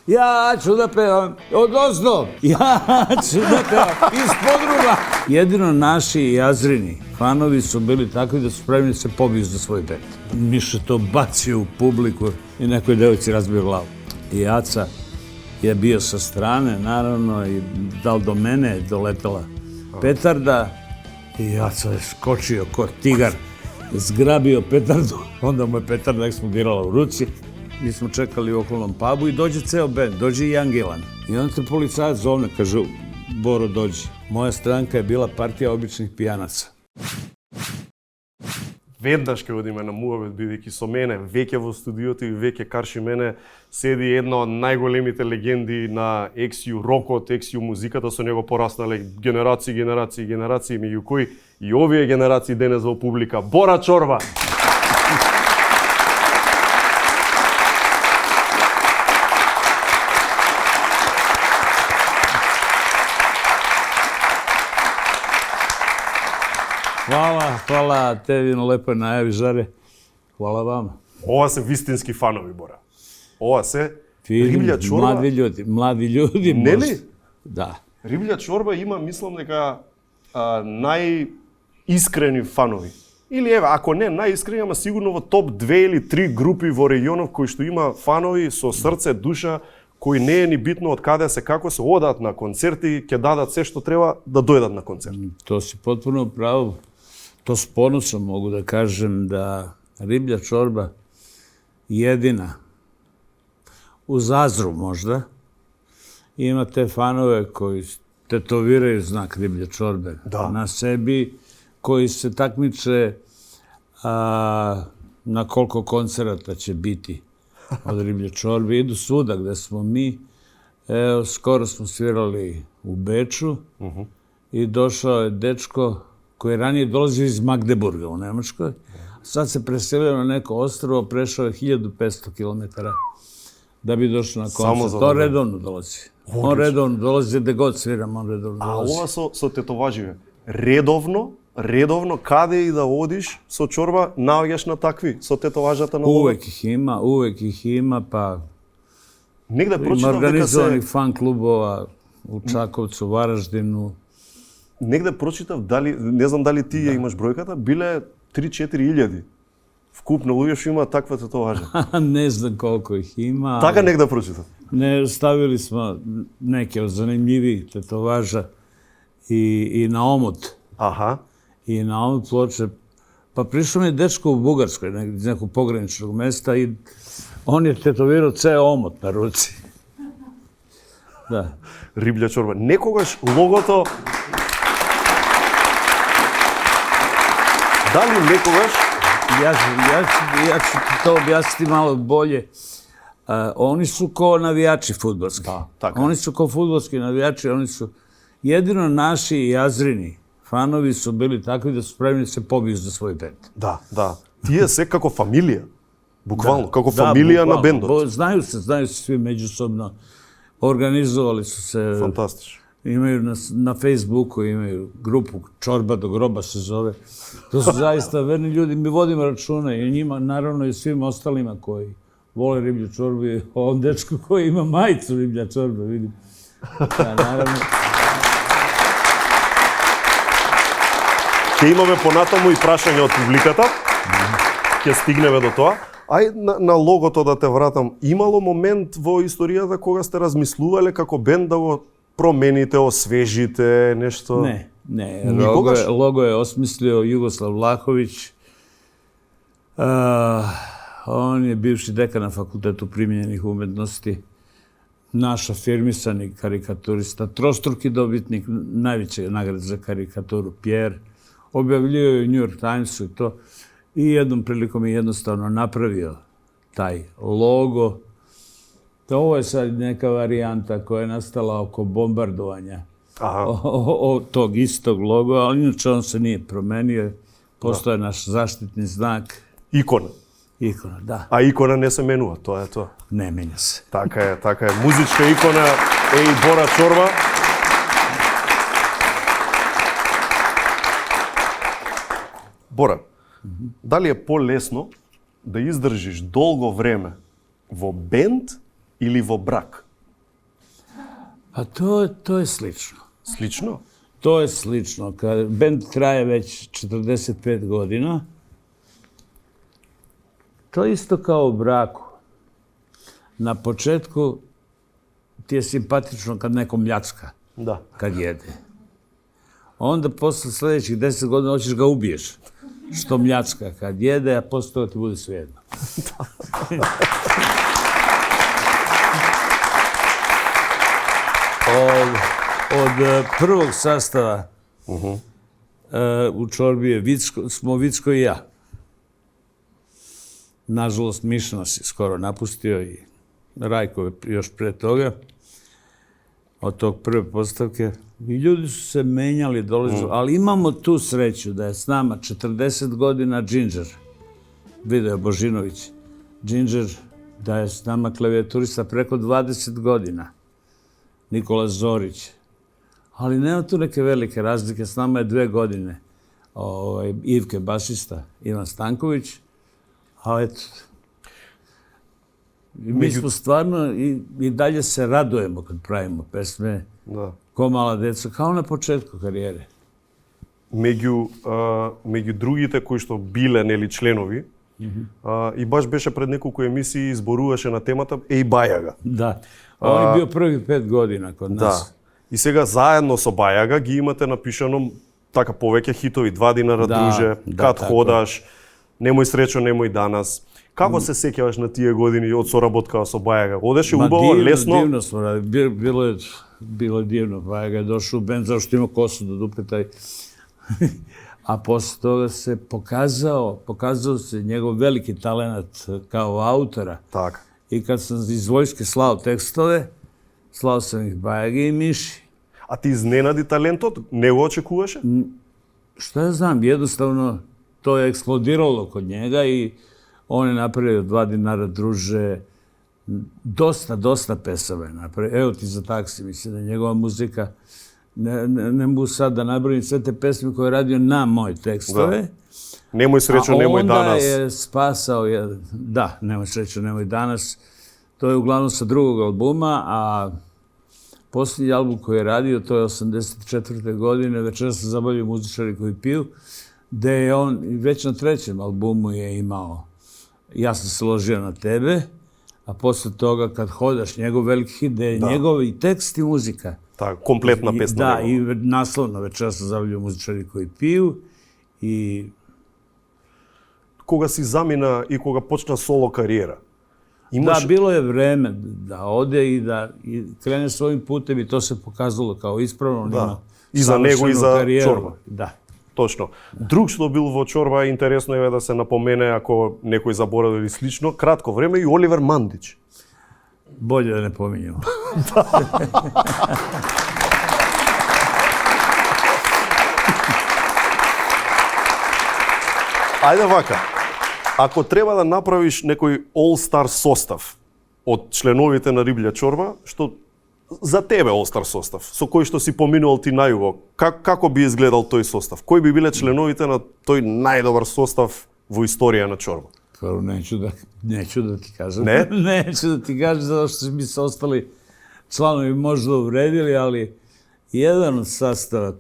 Ja ću da pevam odozdo, ja ću da pevam iz podruga. Jedino naši Jazrini fanovi su bili takvi da su spremni da se pobiju za svoj bend. Miša to bacio u publiku i nekoj devojci razbio glavu. I Aca je bio sa strane, naravno, i da li do mene je doletela petarda i Aca je skočio ko tigar, zgrabio petardu, onda mu je petarda eksplodirala u ruci. Mi smo čekali u okolnom pubu i dođe ceo bend, dođe i Angelan. I onda te policajac zovne, kaže, Boro, dođi. Moja stranka je bila partija običnih pijanaca. Веднаш ке одиме на муабет, бидејќи со мене, веќе во студиото и веќе карши мене, седи една од најголемите легенди на XU рокот, XU музиката, со него пораснале генерации, меѓу кои и овие генерации денес во публика. Бора Чорба! Hvala tebi na lepoj najavi, Žare. Hvala vama. Ова се вистински фанови, Бора. Ова се Риблја Чорба. Млади ljudi. Нели? Да. Риблја Чорба има, мислам дека, најискрени фанови. Или еве, ако не најискрени, ама сигурно во топ 2 или 3 групи во регионов кои што има фанови со срце, душа, кои не е ни битно од каде се, како се, одат на концерти, ќе дадат се што треба да дојдат на концерт. To si potpuno pravo. To s ponosom mogu da kažem da Riblja Čorba jedina u Zazru možda ima te fanove koji tetoviraju znak Riblje Čorbe na sebi, koji se takmiče na koliko koncerata će biti od Riblje Čorbe. Idu svuda gde smo mi. Evo, skoro smo svirali u Beču i došao je dečko koji je ranije dolazio iz Magdeburga u Nemačkoj. Sad se preselio na neko ostrvo, prešao je 1500 km da bi došao na koncert. To redovno dolazi. On redovno dolazi, gde god sviram, on redovno dolazi. A ова со тетоваживе, редовно, каде и да одиш со Чорба, наоѓаш на такви, со тетоважата на ова? Uvek ih ima, pa негде ima прочитав дека organizovanih се... fan klubova u Čakovcu, Varaždinu. Негде прочитав, дали, не знам дали ти ја имаш бројката, биле 3-4 илјади. Вкупно луѓе што има таква тетоважа. Ne znam koliko ih ima. Така негде прочитав. Ne, stavili smo neke od zanimljivih tetovaža i na omot. Аха. I na omot ploče. Pa prišao mi je dečko u Bugarskoj, iz nekog pograničnog mesta i on je tetovirao ceo omot na ruci. Da. Риблја Чорба. Некогаш логото... Дали некогаш... Ja ću ti to objasniti malo bolje. Oni su ko navijači fudbalski. Da, tako. Oni su ko fudbalski navijači, oni su... Jedino naši Jazrini fanovi su bili takvi da su spremni da se pobiju za svoj bend. Да. Тие се како фамилија. Буквално, како фамилија на бендот. Znaju se svi međusobno. Organizovali su se... Фантастично. Imaju na Facebooku, imaju grupu Čorba do groba se zove. To su zaista verni ljudi. Mi vodimo računa i njima, naravno i svim ostalima koji vole Riblju Čorbu i ovom dečku koji ima majicu Riblja Čorba, vidim. Da, naravno. Ќе имаме понатаму и прашање од публиката. Ќе стигнеме до тоа. Ај на логото да те вратам. Имало момент во историјата кога сте размислувале како бенд да го промените, освежите, нешто? Ne. Logo je osmislio Jugoslav Vlahović. On je bivši dekan na Fakultetu primijenjenih umetnosti. Naš afirmisani karikaturista, trostruki dobitnik najveće nagrade za karikaturu Pierre. Objavljio je u New York Timesu i to. I jednom prilikom je jednostavno napravio taj logo. Ovo je sad neka varijanta koja je nastala oko bombardovanja tog istog loga, ali inače on se nije promenio. Postoje naš zaštitni znak. Икона. Ikona, da. А икона не се менува, тоа е тоа. Ne menja se. Така е. Музичка икона е и Бора Чорба. Бора, дали е по-лесно да издржиш долго време во бенд или во брак? A to je slično. Слично? To je slično. Kad bend traje već 45 godina, to je isto kao u braku. Na početku ti je simpatično kad neko mljacka, Da. kad jede. Onda posle sljedećih 10 godina hoćeš ga ubiješ. Što mljacka kad jede, a posle toga ti bude svejedno. Od prvog sastava u Čorbi smo Vicko i ja. Nažalost, Miša nas je skoro napustio i Rajko još pre toga. Od tog prve postavke. I ljudi su se menjali, dolazili, ali imamo tu sreću da je s nama 40 godina Ginger, Video Božinović. Ginger, da je s nama klavijaturista preko 20 godina. Nikola Zorić. Ali nema tu neke velike razlike, s nama je 2 godine. Ivke, basista, Ivan Stanković. A eto, mi smo stvarno i dalje se radujemo kad pravimo pesme, ko mala deca, kao na početku karijere. Меѓу другите кои што биле нели членови, и баш беше пред неколку емисии изборуваше на темата Еј Бајага. Да, он е био први 5 година код нас. Да. И сега заедно со Бајага ги имате напишано така повеќе хитови, 2 динара друже, Кад ходаш, Немој среќо, немој данас. Како се сеќаваш на тие години од соработка со Бајага? Одеше убаво, лесно? Дивно smo radili. Bilo je divno. Bajega je došao u bend zato što ima kosu do dupeta. A posle toga se pokazao se njegov veliki talent kao autora. Така. I kad sam iz vojske slao tekstove, slao sam ih Bajagi i Miši. А ти изненади талентот? Не го очекуваше? Šta ja znam, jednostavno to je eksplodiralo kod njega i on je napravio 2 dinara druže, dosta pesama je napravio. Evo ti za taksi, mislim da je njegova muzika, ne mogu sad da nabrojim sve te pesme koje je radio na moje tekstove. Немој среќо, немој данас. A onda je spasao, Nemoj srećo, nemoj danas. To je uglavnom sa drugog albuma, a posljednji album koji je radio, to je 84. godine, Večeras se zabavljaju muzičari koji piju, gde je on već na 3. albumu je imao Ja sam se ložio na tebe, a posle toga Kad hodaš, njegov veliki hit, gde je njegov i tekst i muzika. Така, комплетна песна. Da, i naslovno Večeras se zabavljaju muzičari koji piju i... Кога си замина и кога почна соло кариера? Da, bilo je vreme da ode i da krene svojim putem i to se pokazalo kao ispravno. Da. I za него и за Чорба. Da. Точно. Друг што бил во Чорба, интересно е да се напомене, ако некој заборави или слично, кратко време и Оливер Мандич. Bolje da ne pominjamo. Ајде вака, ако треба да направиш некој all-star состав од членовите на Риблја Чорба, што за тебе all-star состав, со кој што си поминувал ти најуго, како би изгледал тој состав? Кои би биле членовите на тој најдобар состав во историја на Чорба? Prvo, neću da ti kažem. Ne? Neću da ti kažem, zato što bi se ostali članovi možda uvredili, ali jedan od sastava,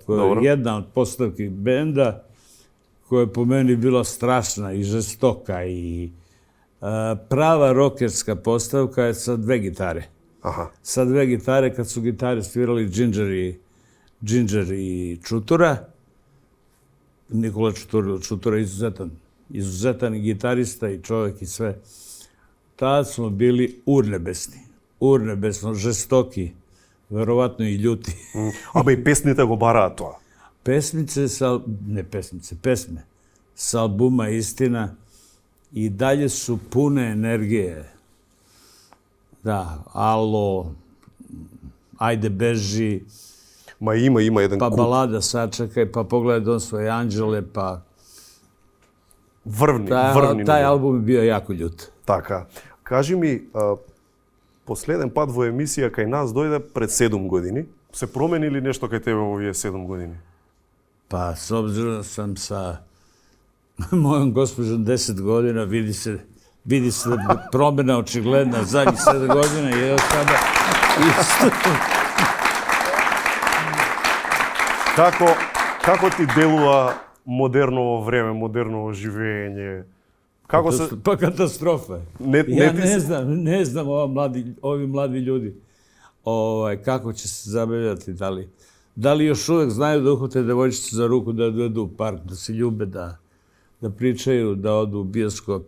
jedna od postavki benda, koja je po meni bila strašna i žestoka i prava rokerska postavka je sa 2 gitare. Aha. Sa 2 gitare, kad su gitare svirali Ginger i Čutura. Nikola Čutura izuzetan gitarista i čovjek i sve. Tad smo bili urnebesno žestoki, verovatno i ljuti. Абе и песните го бараат тоа. Pesme sa albuma Istina i dalje su pune energije. Da, Alo, Ajde beži, Ма има еден pa куп. balada Sačekaj, pa Pogledaj dom svoje anđele, pa... Врвни. Taj album je bio jako ljut. Така. Кажи ми, последен пат во емисија кај нас дојде пред 7 години. Се промени ли нешто кај тебе во овие 7 години? Pa, s obzirom da sam sa mojom gospođom 10 godina, vidi se da je promjena očigledna zadnjih 7 godina i evo sada isto. Како ти делува модерново време, модерново живење? Како се... Pa katastrofa. Ja ne znam ovi mladi ljudi kako će se zabavljati, da li još uvek znaju da uhvate devojčicu za ruku, da dovedu u park, da se ljube, da pričaju, da odu u bioskop,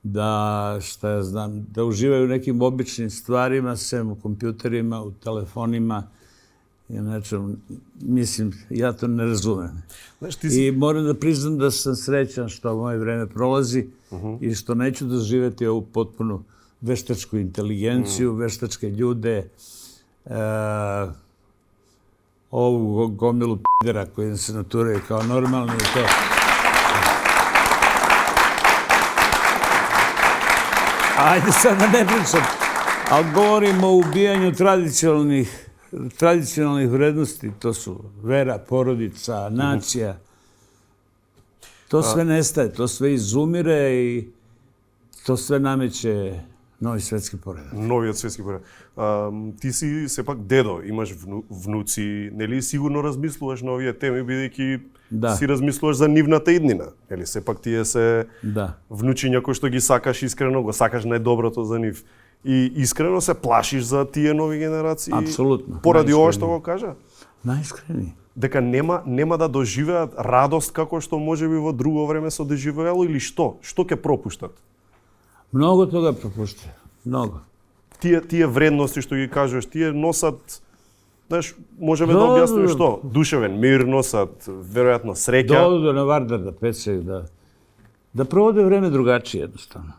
da, šta ja znam, da uživaju u nekim običnim stvarima, sem u kompjuterima, u telefonima. Mislim, ja to ne razumem. I moram da priznam da sam srećan što moje vreme prolazi i što neću doživjeti ovu potpunu veštačku inteligenciju, veštačke ljude, ovu gomilu p***era koji se naturaju kao normalni i to. Ajde sad da ne pričam, ali govorimo o ubijanju tradicionalnih vrednosti, to su vera, porodica, nacija. To sve nestaje, to sve izumire i to sve nameće novi svetski poredak. Новиот светски поредак. Ти си сепак дедо, имаш внуци, нели сигурно размислуваш на овие теми бидејќи си размислуваш за нивната иднина, нели сепак тие се внучиња кои што ги сакаш искрено, го сакаш најдоброто за нив. И искрено се плашиш за тие нови генерации? Апсолутно. Поради ова што го кажа? Најискрени. Дека нема да доживеат радост како што можеби во друго време се доживеало или што? Што ќе пропуштат? Много тога пропуштаат. Много. Тие вредности што ги кажуваш, тие носат, знаеш, можеме да објасниме што? Душевен мир носат, веројатно среќа. Дојду на Вардар да пецају, да проводе време другачие едноставно.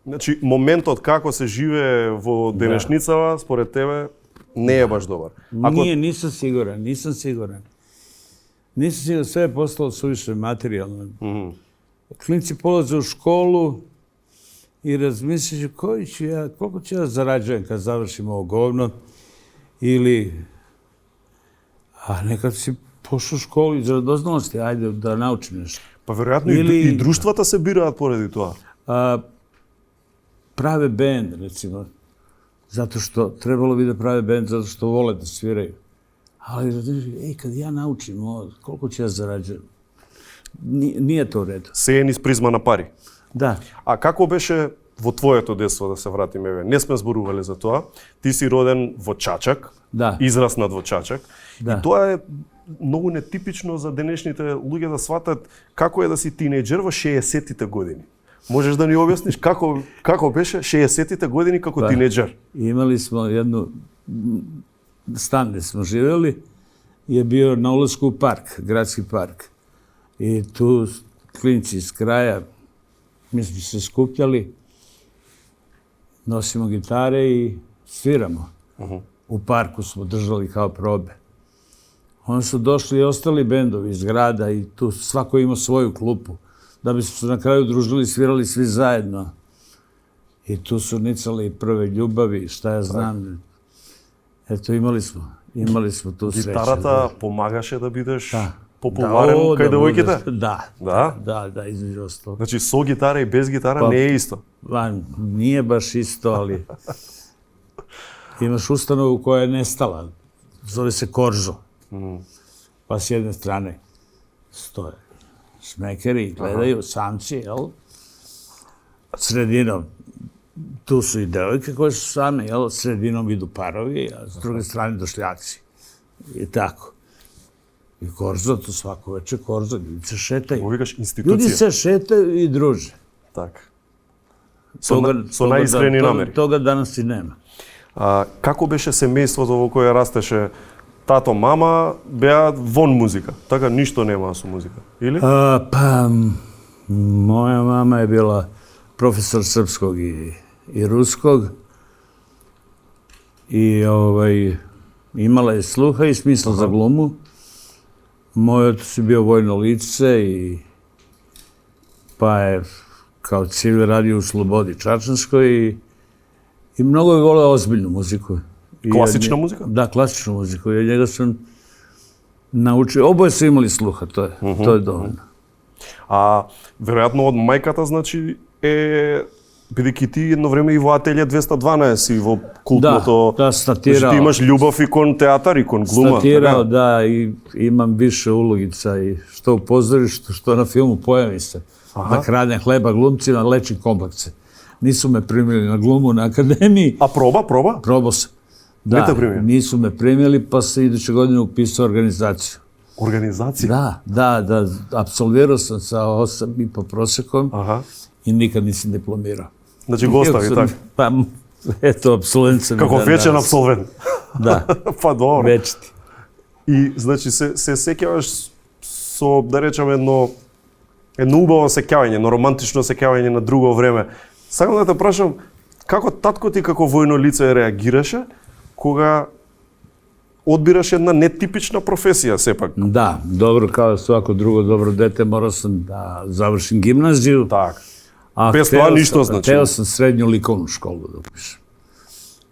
Значи, моментот како се живее во денешницава, според тебе, не е баш добар. Nisam siguran. Sve je postalo suviše materijalno. Klinci polaze u školu i razmišljaju koliko ću ja zarađujem kad završim ovo govno, ili nekad si pošao u školu iz radoznalosti, ajde da naučim nešto. Pa veroјатно и друштвата се бираат поради тоа. Prave bend, recimo, zato što trebalo bi da prave bend, zato što vole da sviraju. Ali, kad ja naučim ovo, koliko ću ja zarađujem? Nije to u redu. Се е низ призма на пари. Да. А како беше во твоето детство, да се вратиме еве? Не сме зборувале за тоа. Ти си роден во Чачак, израснат во Чачак. И тоа е многу нетипично за денешните луѓе да сватат како е да си тинејџер во 60-тите години. Можеш да ни објасниш како беше 60-тите години како тинејџер? Имали smo jednu stan gde smo živeli, je bio na ulasku u park, gradski park. I tu klinci iz kraja, mi smo se skupljali, nosimo gitare i sviramo. U parku smo držali kao probe. Onda su došli i ostali bendovi iz grada i tu svako imao svoju klupu. Da bi se na kraju družili i svirali svi zajedno. I tu su nicali prve ljubavi, šta ja znam. Eto, imali smo tu sreće. Гитарата помагаше да бидеш популарен кај девојките? Да, između ostalo. Значи, со гитара и без гитара не е исто? Nije baš isto, ali imaš ustanovu koja je nestala. Zove se Koržo. Pa s jedne strane stoje šmekeri i gledaju, samci, jel? Sredinom, tu su i devojke koje su same, jel? Sredinom idu parovi, a s druge strane došljaci. I tako. I Korzo, to svako večer Korzo, ljudi se šetaju. Увикаш институција. Ljudi se šetaju i druže. Така. Со најискрени намери. Toga danas i nema. Како беше семејството во кое растеше? Тато, мама беа вон музика, така ништо немаа со музика, или? Pa, moja mama je bila profesor srpskog i ruskog i imala je sluha i smisla za glumu. Moj otac je bio vojno lice i pa je kao civil radio u Slobodi Čačanskoj i mnogo je voleo ozbiljnu muziku. Klasična muzika? Da, klasičnu muziku. Ja njega sam naučio. Oboje su imali sluha, to je dovoljno. Веројатно од мајката, значи, е бидејќи ти едно време и во Ателје 212 и во култното... Да, статирao. Ти имаш љубов и кон театар и кон глума. Статирao, да, и imam više ulogica i što u pozorištu, što na filmu pojavi se. Da kradem hleba glumcima, lečim komplekse. Nisu me primili na glumu na akademiji. А проба? Probao sam. Ne te Da, primili? nisu me primili, pa sam iduće godine upisao organizaciju. Организација? Da, apsolvirao sam sa 8,5 prosekom Аха. i nikad nisam diplomirao. Значи го остави така. Pa, eto, apsolvent sam. Како вечен апсолвент. Da, Па добро. večiti. И значи се сеќаваш со, да речеме, едно убаво сеќавање, едно романтично сеќавање на друго време. Сакам да те прашам, како татко ти како војно лице реагираше кога одбираш една нетипична професија сепак? Da, dobro, kao svako drugo dobro dete, morao sam da završim gimnaziju. Так. A Bez toga ništa znači. Hteo sam srednju likovnu školu da upišem.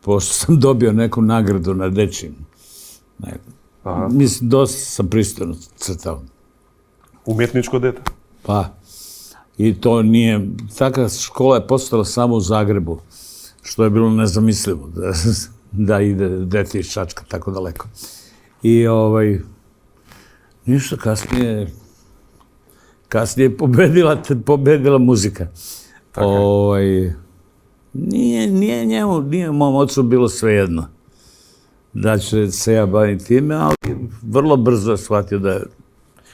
Pošto sam dobio neku nagradu na dečjem. Mislim, dosta sam pristojno crtao. Уметничко дете. Pa, i to nije... Taka škola je postala samo u Zagrebu, što je bilo nezamislivo da ide dete iz Čačka tako daleko. I ništa, kasnije je pobedila muzika. Nije mom ocu bilo svejedno da će se ja bavim time, ali vrlo brzo je shvatio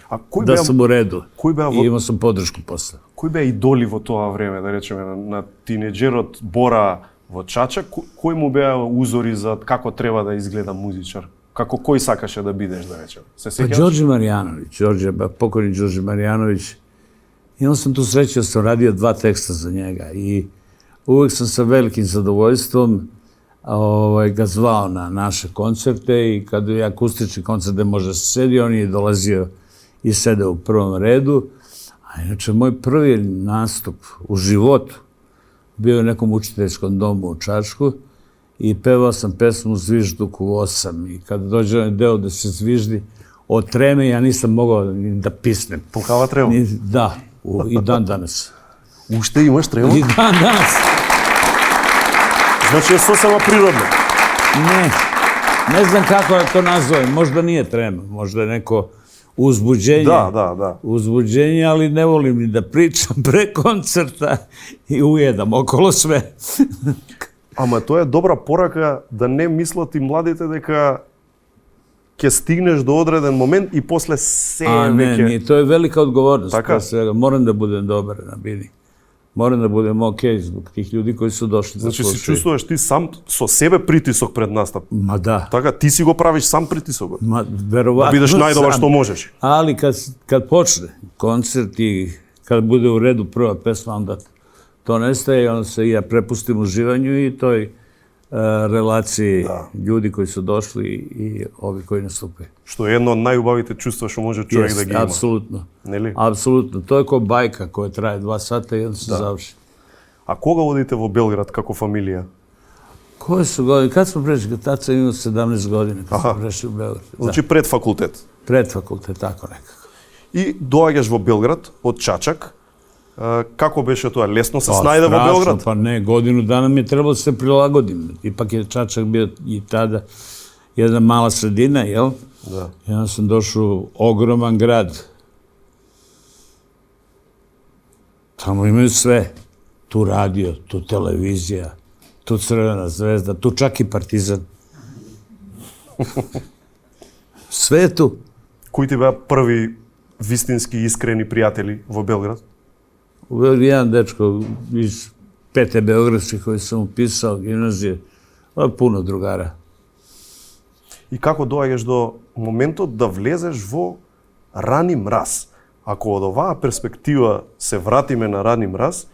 А da sam u redu кој i imao sam podršku posle. Кој беа идоли во тоа време, да речеме, на тинеџерот Бора во Чачак? Кој му беа узори за како треба да изгледа музичар? Кој сакаше да бидеш, да речеме? Се Pa сеќаваш? Đorđe Marjanović, pokojni Đorđe Marjanović. Imao sam tu sreću da sam radio 2 teksta za njega i uvek sam sa velikim zadovoljstvom ga zvao na naše koncerte i kad je akustični koncert gde može se sedi, on je dolazio i sedeo u prvom redu. A inače, moj prvi nastup u životu bio je u nekom učiteljskom domu u Čačku i pevao sam pesmu Zvižduk u 8. I kad dođe onaj deo da se zviždi od treme, ja nisam mogao ni da pisnem. Пукава трема? Da, i dan danas. Уште имаш трема? I dan danas. Значи е сосема природно. Ne znam kako da to nazovem. Možda nije trema, možda je neko uzbuđenje. Da. Uzbuđenje, ali ne volim ni da pričam pre koncerta i ujedam okolo sve. Ама тоа е добра порака да не мислат и младите дека ќе стигнеш до одреден момент и после се веќе... To je velika odgovornost. Така? Moram da budem dobar na bini. Moram da budem okej zbog tih ljudi koji su došli da Значи slušaju. се čувствуваш ти сам со себе притисок пред настап. Ma da. Така, ти си го правиш сам притисокот. Ma, Да verovatno бидеш најдобар sam. што можеш. Ali kad počne koncert i kad bude u redu prva pesma, onda to nestaje i onda se ja prepustim uživanju i toj relaciji ljudi koji su došli i ovi koji nastupaju. Што е едно од најубавите чувства што може човек да ги има. Apsolutno. Нели? Apsolutno. To je kao bajka koja traje 2 sata i onda se završi. А кога одите во Белград како фамилија? Koje su godine? Kad smo prešli? Tad sam imao 17 godina kad smo prešli u Beograd. Значи пред факултет. Pred fakultet, tako nekako. И доаѓаш во Белград од Чачак. Како беше тоа? Лесно се снајде во Strašno, Белград? pa ne, godinu dana mi je trebalo da se prilagodim. Ipak je Čačak bio i tada jedna mala sredina, jel? Da. I onda sam došao u ogroman grad. Tamo imaju sve. Tu radio, tu televizija, tu Crvena zvezda, tu čak i Partizan. Sve je tu. Кои ти беа први вистински искрени пријатели во Белград? U Beogradu jedan dečko iz 5. Beogradske koji sam upisao gimnazije, puno drugara. И како доаѓаш до моментот да влезеш во Рани мраз? Ако од оваа перспектива се вратиме на Рани мраз,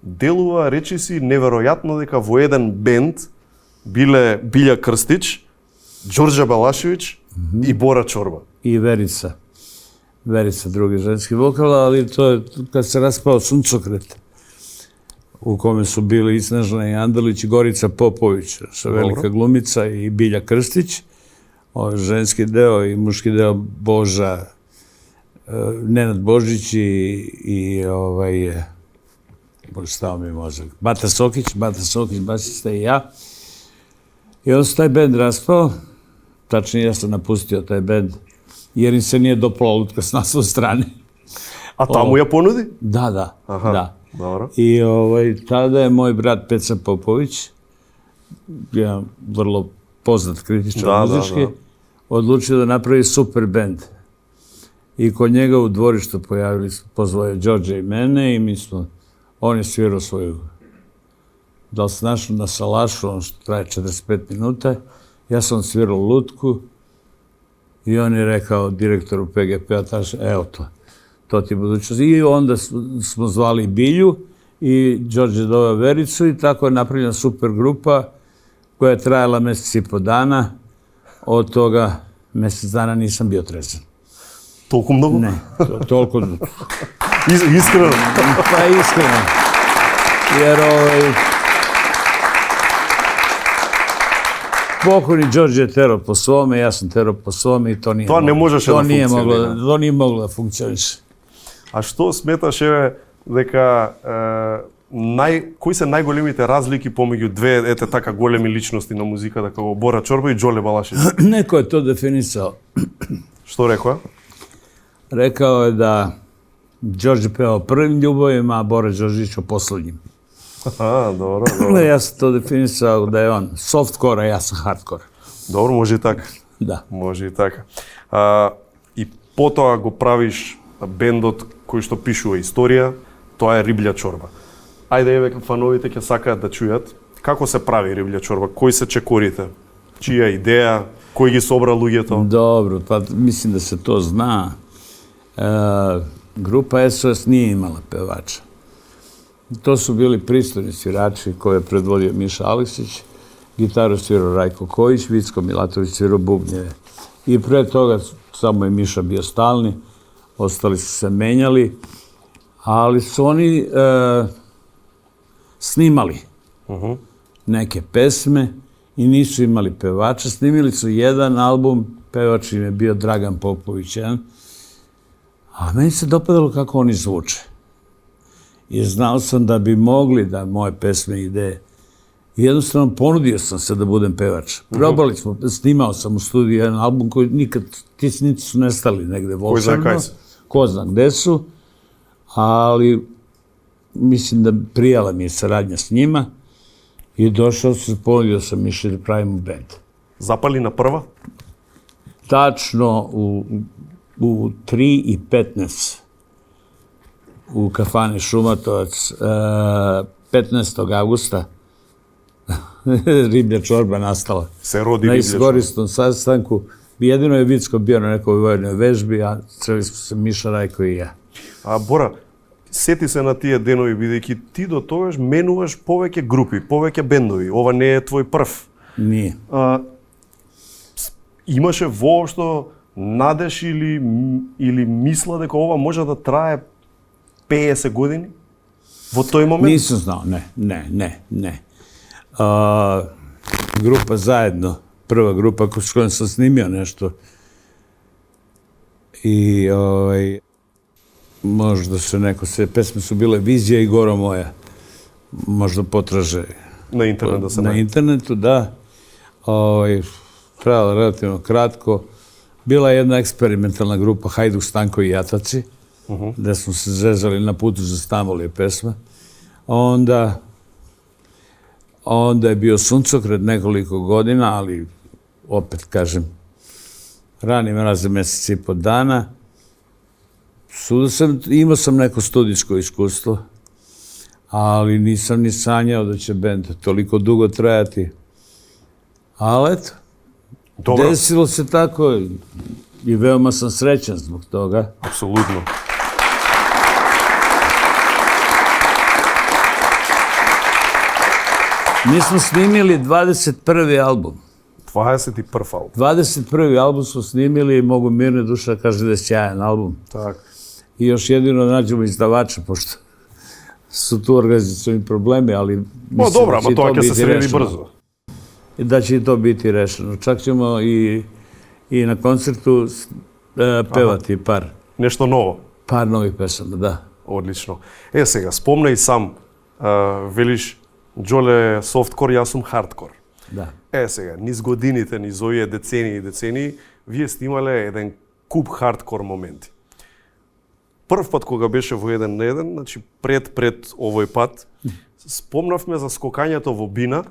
делува, речиси, неверојатно дека во еден бенд биле Билја Крстич, Đorđe Balašević и Бора Чорба. I Verica. Verica, drugi ženski vokal, ali to je kad se raspao Suncokret, u kome su bili i Snežana Jandalić i Gorica Popović, naša velika glumica, i Bilja Krstić, ženski deo i muški deo Nenad Božić i stao mi mozak. Bata Sokić, basista i ja. I onda se taj bend raspao, tačnije ja sam napustio taj bend, jer im se nije dopala lutka s naslovne strane. A tamo ja ponudi? Da. Dobro. I tada je moj brat Peca Popović, jedan vrlo poznat kritičar muzički, odlučio da napravi super bend. I kod njega u dvorištu pozvao je Đorđe i mene i on je svirao svoju, da li se našao na salašu, ono što traje 45 minuta, ja sam svirao lutku i on je rekao direktoru PGP-a, evo to ti je budućnost. I onda smo zvali Bilju i Đorđe doveo Vericu i tako je napravljena super grupa koja je trajala mjesec i po dana. Od toga mjesec dana nisam bio trezan. Toliko mnogo? Ne, toliko. Iskreno? Pa iskreno. Jer pokojni Đorđe je terao po svome, ja sam terao po svome i to nije moglo. To ne možеше da funkcionира. To nije moglo da funkcioniše. А што сметаш дека кои се најголемите разлики помеѓу две така големи личности на музиката како Бора Чорба и Джоле Балашиć? Neko je to definisao. Што рекоа? Rekao je da Đorđe pevao prvim ljubavima, a Bora Đorđić o poslednjim. Dobro. Ja sam to definisao da je on softcore, a ja sam hardcore. Dobro, може и така. Da. Може и така. И потоа го правиш бендот кој што пишува историја, тоа е Риблја чорба. Ајде, еве, фановите ќе сакаат да чујат како се прави Риблја чорба, кои се чекорите, чија идеја, кој ги собра луѓето? Dobro, pa mislim da se to zna. Grupa SOS nije imala pevača. To su bili pristojni svirači koje je predvodio Miša Aleksić, gitaru svirao Rajko Kojić, Vicko Milatović svirao bubnjeve. I pre toga samo je Miša bio stalni, ostali su se menjali, ali su oni snimali neke pesme i nisu imali pevača. Snimili su jedan album, pevač im je bio Dragan Popović, a meni se dopadalo kako oni zvuče. I znao sam da bi mogli da moje pesme ide. I jednostavno ponudio sam se da budem pevač. Probali smo, snimao sam u studiju jedan album koji nikad, ti snimci su nestali negde volšebno. Ko zna gde su, ali mislim da prijala mi je saradnja s njima i došao sam, ponudio sam išli da pravimo band. Zapali na prva? Tačno u 3:15 u kafani Šumatovac 15. avgusta Riblja čorba nastala. Se rodi na Riblja čorba. iskoristom sastanku. Jedino je Vicko bio na nekoj vojnoj vežbi, a sreli smo se Miša, Rajko i ja. А Бора, сети се на тие денови, бидејќи ти до тогаш менуваш повеќе групи, повеќе бендови. Ова не е твој прв. Nije. Имаше воопшто надеж или мисла дека ова може да трае 50 години? Во тој момент? Nisam znao, ne. Grupa Zajedno, prva grupa s kojom sam snimio nešto. I možda se neko pesme su bile Vizija i Goro moja. Možda potraže Na internet da se na internetu, da. Trajala relativno kratko. Bila je jedna eksperimentalna grupa Hajduk, Stanko i Jataci, gde smo se zezali na putu za Stambol je pesma. Onda je bio Suncokret nekoliko godina, ali opet kažem, rani mraze mjesec i po dana. Imao sam neko studijsko iskustvo, ali nisam ni sanjao da će bend toliko dugo trajati. Ali eto, desilo se tako i veoma sam srećan zbog toga. Apsolutno. Mi smo snimili 21. album. 21. album. 21. album smo snimili i mogu mirne duša kaže da je sjajan album. Tako. I još jedino nađemo izdavača, pošto su tu organizacioni problemi, ali mislim dobro, da će to biti rešeno. brzo. I da će i to biti rešeno. Čak ćemo i na koncertu pevati par Нешто ново. novih pesama, da. Одлично. Сега, спомна и сам велиш Джоле софткор, јас сум хардкор. Да. Сега, низ годините, низ овие децении и децении, вие сте имале еден куп хардкор моменти. Прв пат кога беше во 1 на 1, значи пред овој пат, спомнавме за скокањето во бина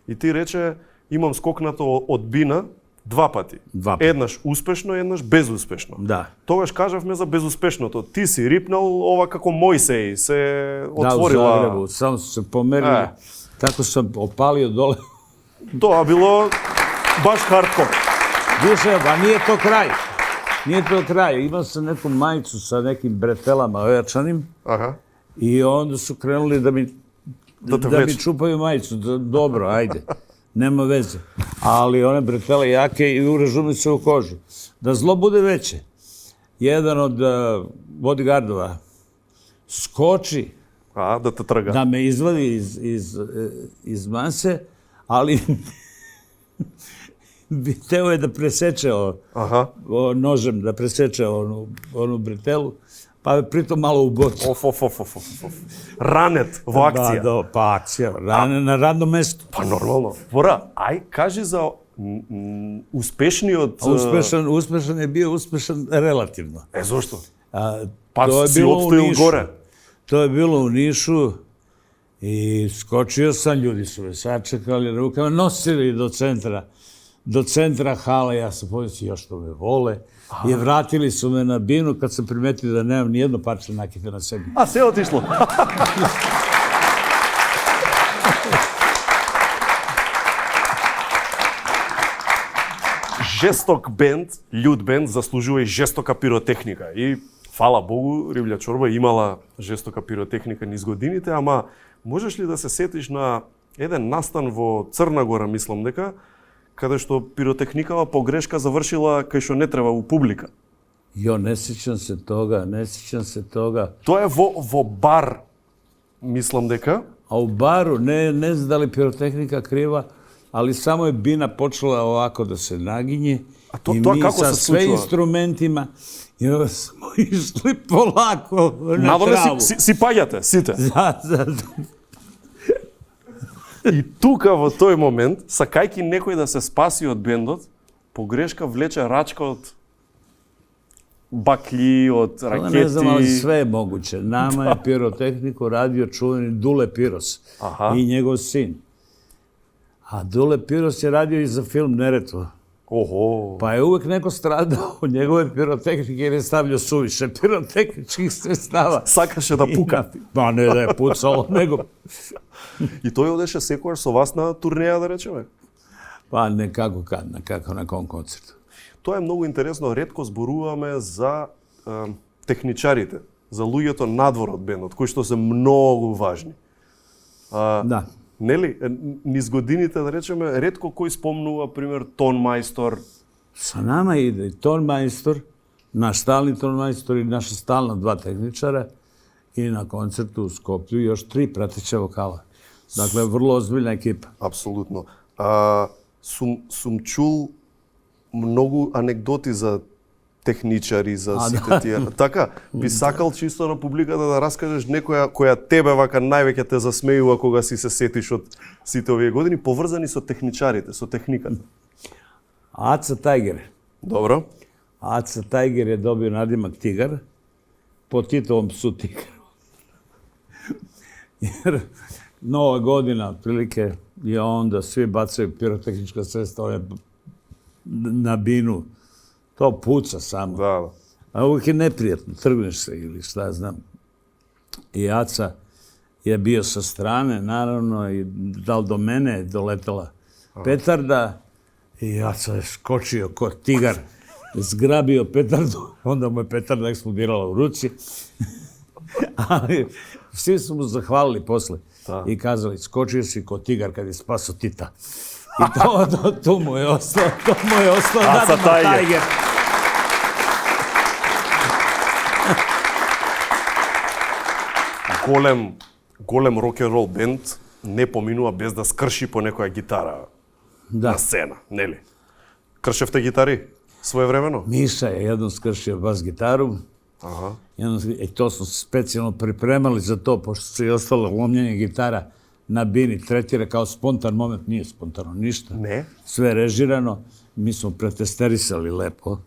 и ти рече имам скокнато од бина 2 пати. Еднаш успешно, еднаш безуспешно. Да. Тогаш кажавме за безуспешното. Ти си рипнал ова како Мојсеј, се отворила. Да, у Загребу, само се померили. Тако сам опалио доле. Тоа било баш хардкор. Више, ба nije to kraj. Nije to kraj. Imao sam neku majicu sa nekim bretelama ojačanim. Аха. I onda su krenuli da mi Da mi čupaju majicu. Dobro, ajde. Nema veze. Ali one bretele jake i urežu mi se u kožu. Da zlo bude veće. Jedan od bodyguardova skoči Да те трга. da me izvadi iz mase, ali hteo je da preseče nožem, da preseče onu bretelu, pa je pritom malo u bocu. Ранет во акција. Da, pa akcija, na radnom mestu. Па нормално. Бора, ај кажи за успешниот... Uspešan je bio uspešan relativno. Зошто? Па си обстоил горе. To je bilo u Nišu i skočio sam, ljudi su me sačekali rukama, nosili do centra hala, ja sam pomislio još što me vole i vratili su me na binu kad sam primetio da nemam nijedno parče nakita na sebi. А, се отишло. Жесток бенд, људ бенд, заслужува и жестока пиротехника. И фала Богу, Ривља чорба имала жестока пиротехника низ годините, ама можеш ли да се сетиш на еден настан во Црна Гора, мислам дека, каде што пиротехникава погрешка завршила кај што не треба у публика? Jo, ne sjećam se toga. Тоа е во бар, мислам дека. A u baru, ne znam da li pirotehnika kriva, ali samo je bina počela ovako da se naginje i mi sa sve instrumentima i onda smo išli polako na travu. Si паѓате, сите. Da. И тука во тој момент, сакајќи некој да се спаси од бендот, погрешка влече рачка од бакли, од ракети. Ne znam, ali sve je moguće. Nama je pirotehniku radio čuveni Dule Piros i njegov sin. A Dule Piros je radio i za film Neretva. Pa je uvek neko stradao od njegove pirotehnike jer je stavljao suviše pirotehničkih sredstava. Сакаше да пука. Па не да je pucalo, nego... И тој одеше секојаш со вас на турнеја, да речеме? Pa nekako na kom koncertu. Тоа е многу интересно, ретко зборуваме за техничарите, за луѓето надвор од бендот, кои што се многу важни. Да. Нели, низ годините, да речеме, ретко кој спомнува, пример, тонмајстор. Sa nama ide i tonmajstor, naš stalni tonmajstor i naša stalna 2 tehničara i na koncertu u Skoplju još 3 prateća vokala. Dakle, vrlo ozbiljna ekipa. Апсолутно. Сум чул многу анекдоти за техничари, за сите тие. Така, би сакал чисто на публиката да раскажеш некоја која тебе вака највеќе те засмејува кога си се сетиш од сите овие години, поврзани со техничарите, со техниката. Aca Tiger. Добро. Aca Tiger je dobio nadimak Tigar, po Titovom psu Tigar. Jer Nova godina, otprilike, je onda svi bacaju pirotehnička sredstva na binu. To puca samo. Da. A uvijek je neprijatno, trgneš se ili šta znam. I Aca je bio sa strane, naravno, i do mene je doletela petarda i Aca je skočio ko tigar, zgrabio petardu, onda mu je petarda eksplodirala u ruci. Ali svi su mu zahvalili posle i kazali, skočio si ko tigar kad je spaso Tita. I to mu je ostalo, Aca Tiger. Голем рок-н-рол бенд не поминува без да скрши по некоја гитара на сцена, нели? Кршевте гитари своевремено? Miša je jednom skršio bas gitaru, I to smo specijalno pripremali za to, pošto se i ostalo lomljenje gitara na bini tretira kao spontan moment, nije spontano ništa. Ne? Sve je režirano, mi smo pretesterisali lepo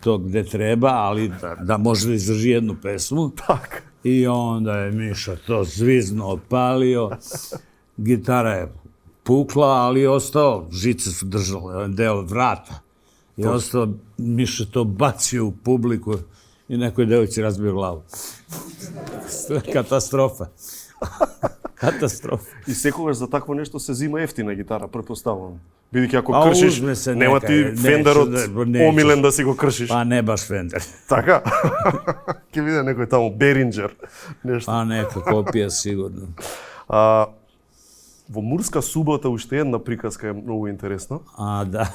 to gde treba, ali da može da izdrži jednu pesmu. Tako. I onda je Miša to zvizno opalio, gitara je pukla, ali je ostao, žice su držale, deo vrata. I ostao, Miša to bacio u publiku i nekoj devojci razbio glavu. Katastrofa. Katastrofa. И секогаш за такво нешто се зима ефтина гитара, претпоставувам. Бидејќи ако кршиш, нема ти Фендерот омилен да си го кршиш. Па не баш Фендер. Така? Ке виде некој таму Беринџер, нешто. Па нека копија сигурно. Во Мурска субота уште една приказка е многу интересна. Да.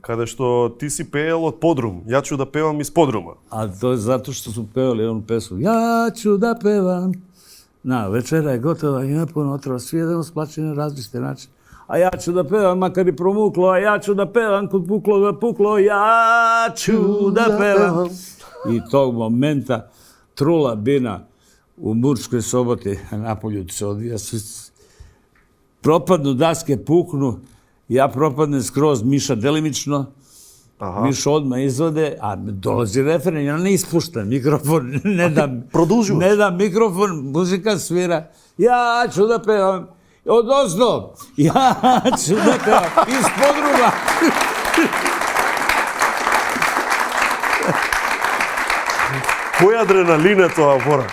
Каде што ти си пеел од подрум. Ја ќу да певам из подрума. To je zato što su pevali onu pesmu Ja ću da pevam. Večera je gotova, ima puno otrova, svi jedemo splačeni na različite načine. A ja ću da pevam, makar i promuklo, a ja ću da pevam, kod puklo ga puklo, ja ću da pevam. I tog momenta trula bina u Murskoj Soboti, napolju se odvija, propadnu daske, puknu, ja propadnem skroz, Miša delimično, Miša odmah izvode, a dolazi referen, ja ne ispuštam mikrofon, ne dam mikrofon, muzika svira, ja ću da pevam, odozdo, ja ću da pevam, iz podruga. Кој адреналин е тоа, Бора?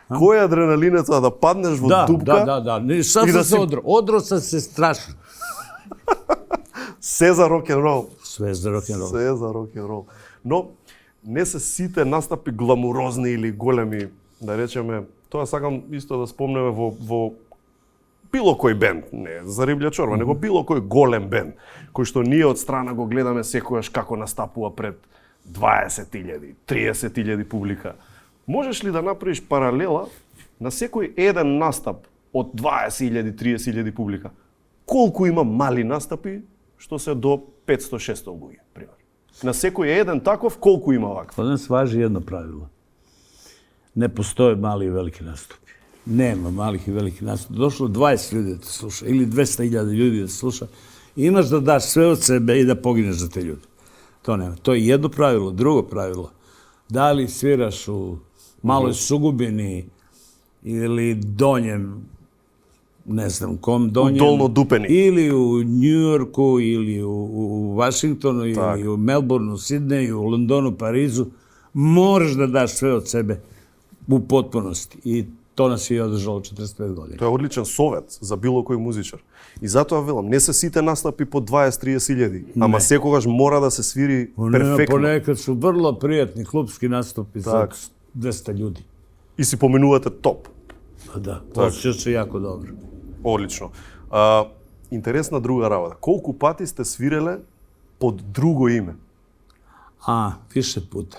Кој адреналин е тоа да паднеш во дупка? Да. Sad sam se odro sam se strašno. Се за рок-н-рол. Sve za rock'n'roll. Се за рок-н-рол. Но не се сите настапи гламурозни или големи, да речеме, тоа сакам исто да спомнеме во било кој бенд, не за Риблја чорба, него било кој голем бенд, кој што ние од страна го гледаме секојаш како настапува пред 20.000, 30.000 публика. Можеш ли да направиш паралела на секој еден настап од 20.000, 30.000 публика? Колку има мали настапи што се до 500-600 луѓе, пример. На секој еден таков, колку има ваков? Kod nas važi jedno pravilo. Ne postoje mali i veliki nastupi. Nema malih i velikih nastupa. Došlo 20 ljudi da te sluša ili 200.000 ljudi da te sluša. Imaš da daš sve od sebe i da pogineš za te ljude. To nema. To je jedno pravilo. Drugo pravilo. Da li sviraš u Maloj Sugubini ili Donjem, ne znam kom Donjem. U Dolno Dupeni. Ili u Njujorku, ili u Vašingtonu, ili u Melbourneu, Sidneju, u Londonu, Parizu. Moraš da daš sve od sebe u potpunosti. I to nas je održalo 45 godina. Тоа е одличен совет за било кој музичар. И затоа велам, не се сите настапи по 20-30 илјади, ама секогаш мора да се свири перфектно. Понекад su vrlo prijatni klubski nastupi za 200 ljudi. И си поминувате топ. Da, osjećaš se jako dobro. Одлично. Интересна друга работа. Колку пати сте свиреле под друго име? Više puta.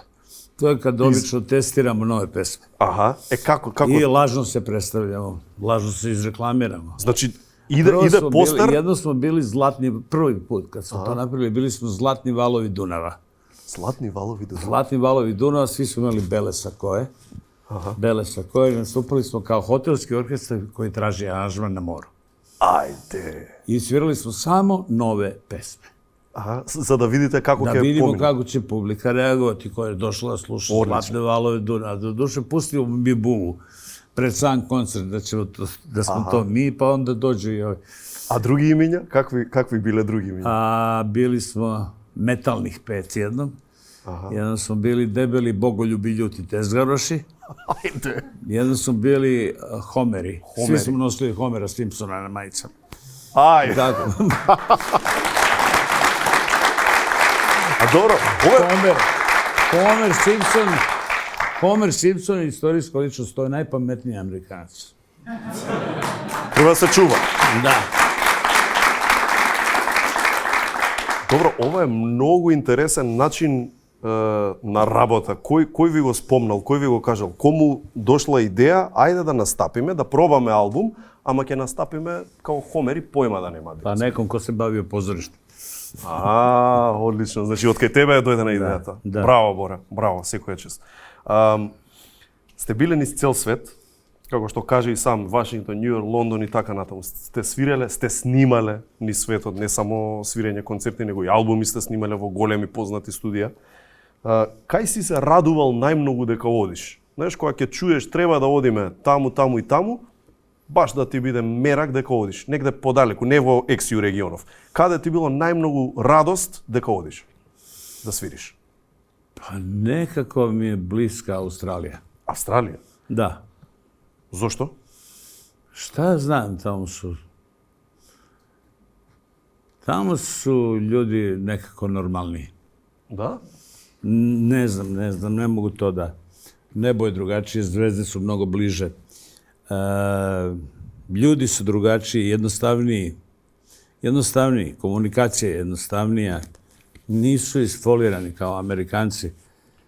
To je kad obično testiramo nove pesme. Аха. Како? I lažno se predstavljamo, lažno se izreklamiramo. Значи, иде постер? Jedno smo bili zlatni, prvi put kad smo to napravili, bili smo Zlatni valovi Dunava. Zlatni valovi Dunava? Zlatni valovi Dunava, svi su imali bele sakoje. Bele sakoje, nastupali smo kao hotelski orkestar koji traži aranžman na moru. Ajde. I svirali smo samo nove pesme. За да видите како ќе помине. Da vidimo kako će publika reagovati koja je došla da sluša Zlatne valove Dunava. Do duše pustimo mi buvu pred sam koncert da smo to mi, pa onda dođe i ovi. A drugi imenja? Какви биле други именја? Bili smo Metalnih 5 jednom. Jednom smo bili Debeli Bogoljubi ljuti tezgaroši. Ajde. Jednom smo bili Homeri. Svi smo nosili Homera Simpsona na majicama. Ajde. Tako. A dobro, Homer Simpson je istorijska ličnost, to je najpametniji Amerikanac. Treba se čuva. Da. Добро, ова е многу интересен начин на работа. Кој ви го спомнал, кој ви го кажал? Кому дошла идеја, ајде да настапиме, да пробаме албум, ама ќе настапиме као Хомер и појма да нема. Па неком ko se bavio pozorištem. Одлично. Значи, од кај тебе е дојдена идејата. да. Браво, Боре. Браво, секоја чест. Сте биле низ цел свет, како што каже и сам, Вашингтон, Њу Йорк, Лондон и така натаму. Сте свиреле, сте снимале низ светот, не само свирење концерти, него и албуми сте снимале во големи познати студија. Кај си се радувал најмногу дека одиш? Знаеш, кога ќе чуеш треба да одиме таму, таму и таму, баш да ти биде мерак дека одиш, негде подалеку, не во XU регионов. Каде ти било најмногу радост дека одиш, да свириш? Па некако ми е блиска Австралија. Австралија? Да. Зошто? Šta znam, tamo su ljudi nekako normalni. Да? Ne znam, ne mogu to da. Nebo je drugačije, zvezde su mnogo bliže. Ljudi su drugačiji, jednostavniji, komunikacija je jednostavnija. Nisu isfolirani kao Amerikanci.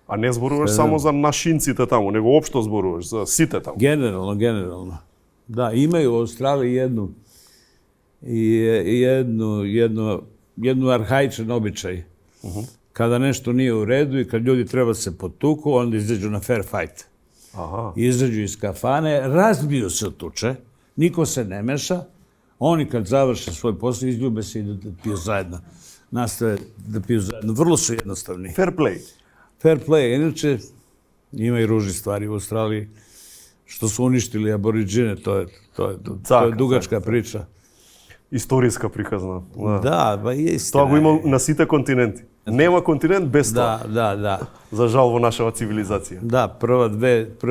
А не зборуваш само за нашинците таму, него општо зборуваш за сите таму. Generalno. Da, imaju u Australiji jednu arhaičan običaj. Kada nešto nije u redu i kad ljudi treba se potuku, onda izađu na fair fight. Aha. Izađu iz kafane, razbiju se od tuče, niko se ne meša, oni kad završe svoj posao, izljube se i da piju zajedno. Nastave da piju zajedno. Vrlo su jednostavni. Fair play. Fair play. Inače, ima i ružnih stvari u Australiji. Što su uništili aboriđine, to je dugačka priča. Историска приказна. Da, ba je istina. Тоа го има на сите континенти. Нема континент без тоа. Da. За жал во нашава цивилизација. Da, prve